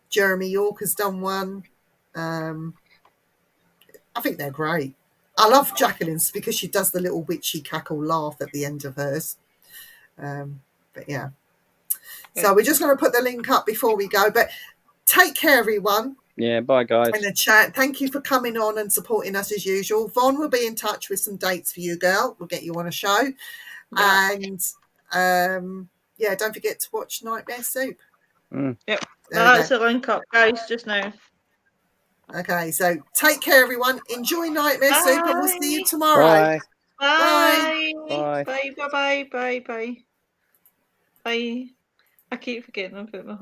Jeremy York has done one. I think they're great. I love Jacqueline's because she does the little witchy cackle laugh at the end of hers. But yeah. So we're just going to put the link up before we go. But take care, everyone. Yeah, bye, guys. In the chat. Thank you for coming on and supporting us as usual. Von will be in touch with some dates for you, girl. We'll get you on a show. Yeah. And don't forget to watch Nightmare Soup. Yep. That's the link up, guys, just now. Okay, so take care, everyone. Enjoy Nightmare Soup, and we'll see you tomorrow. Bye. Bye. Bye. Bye. Bye. Bye. Bye. Bye. Bye. I keep forgetting about my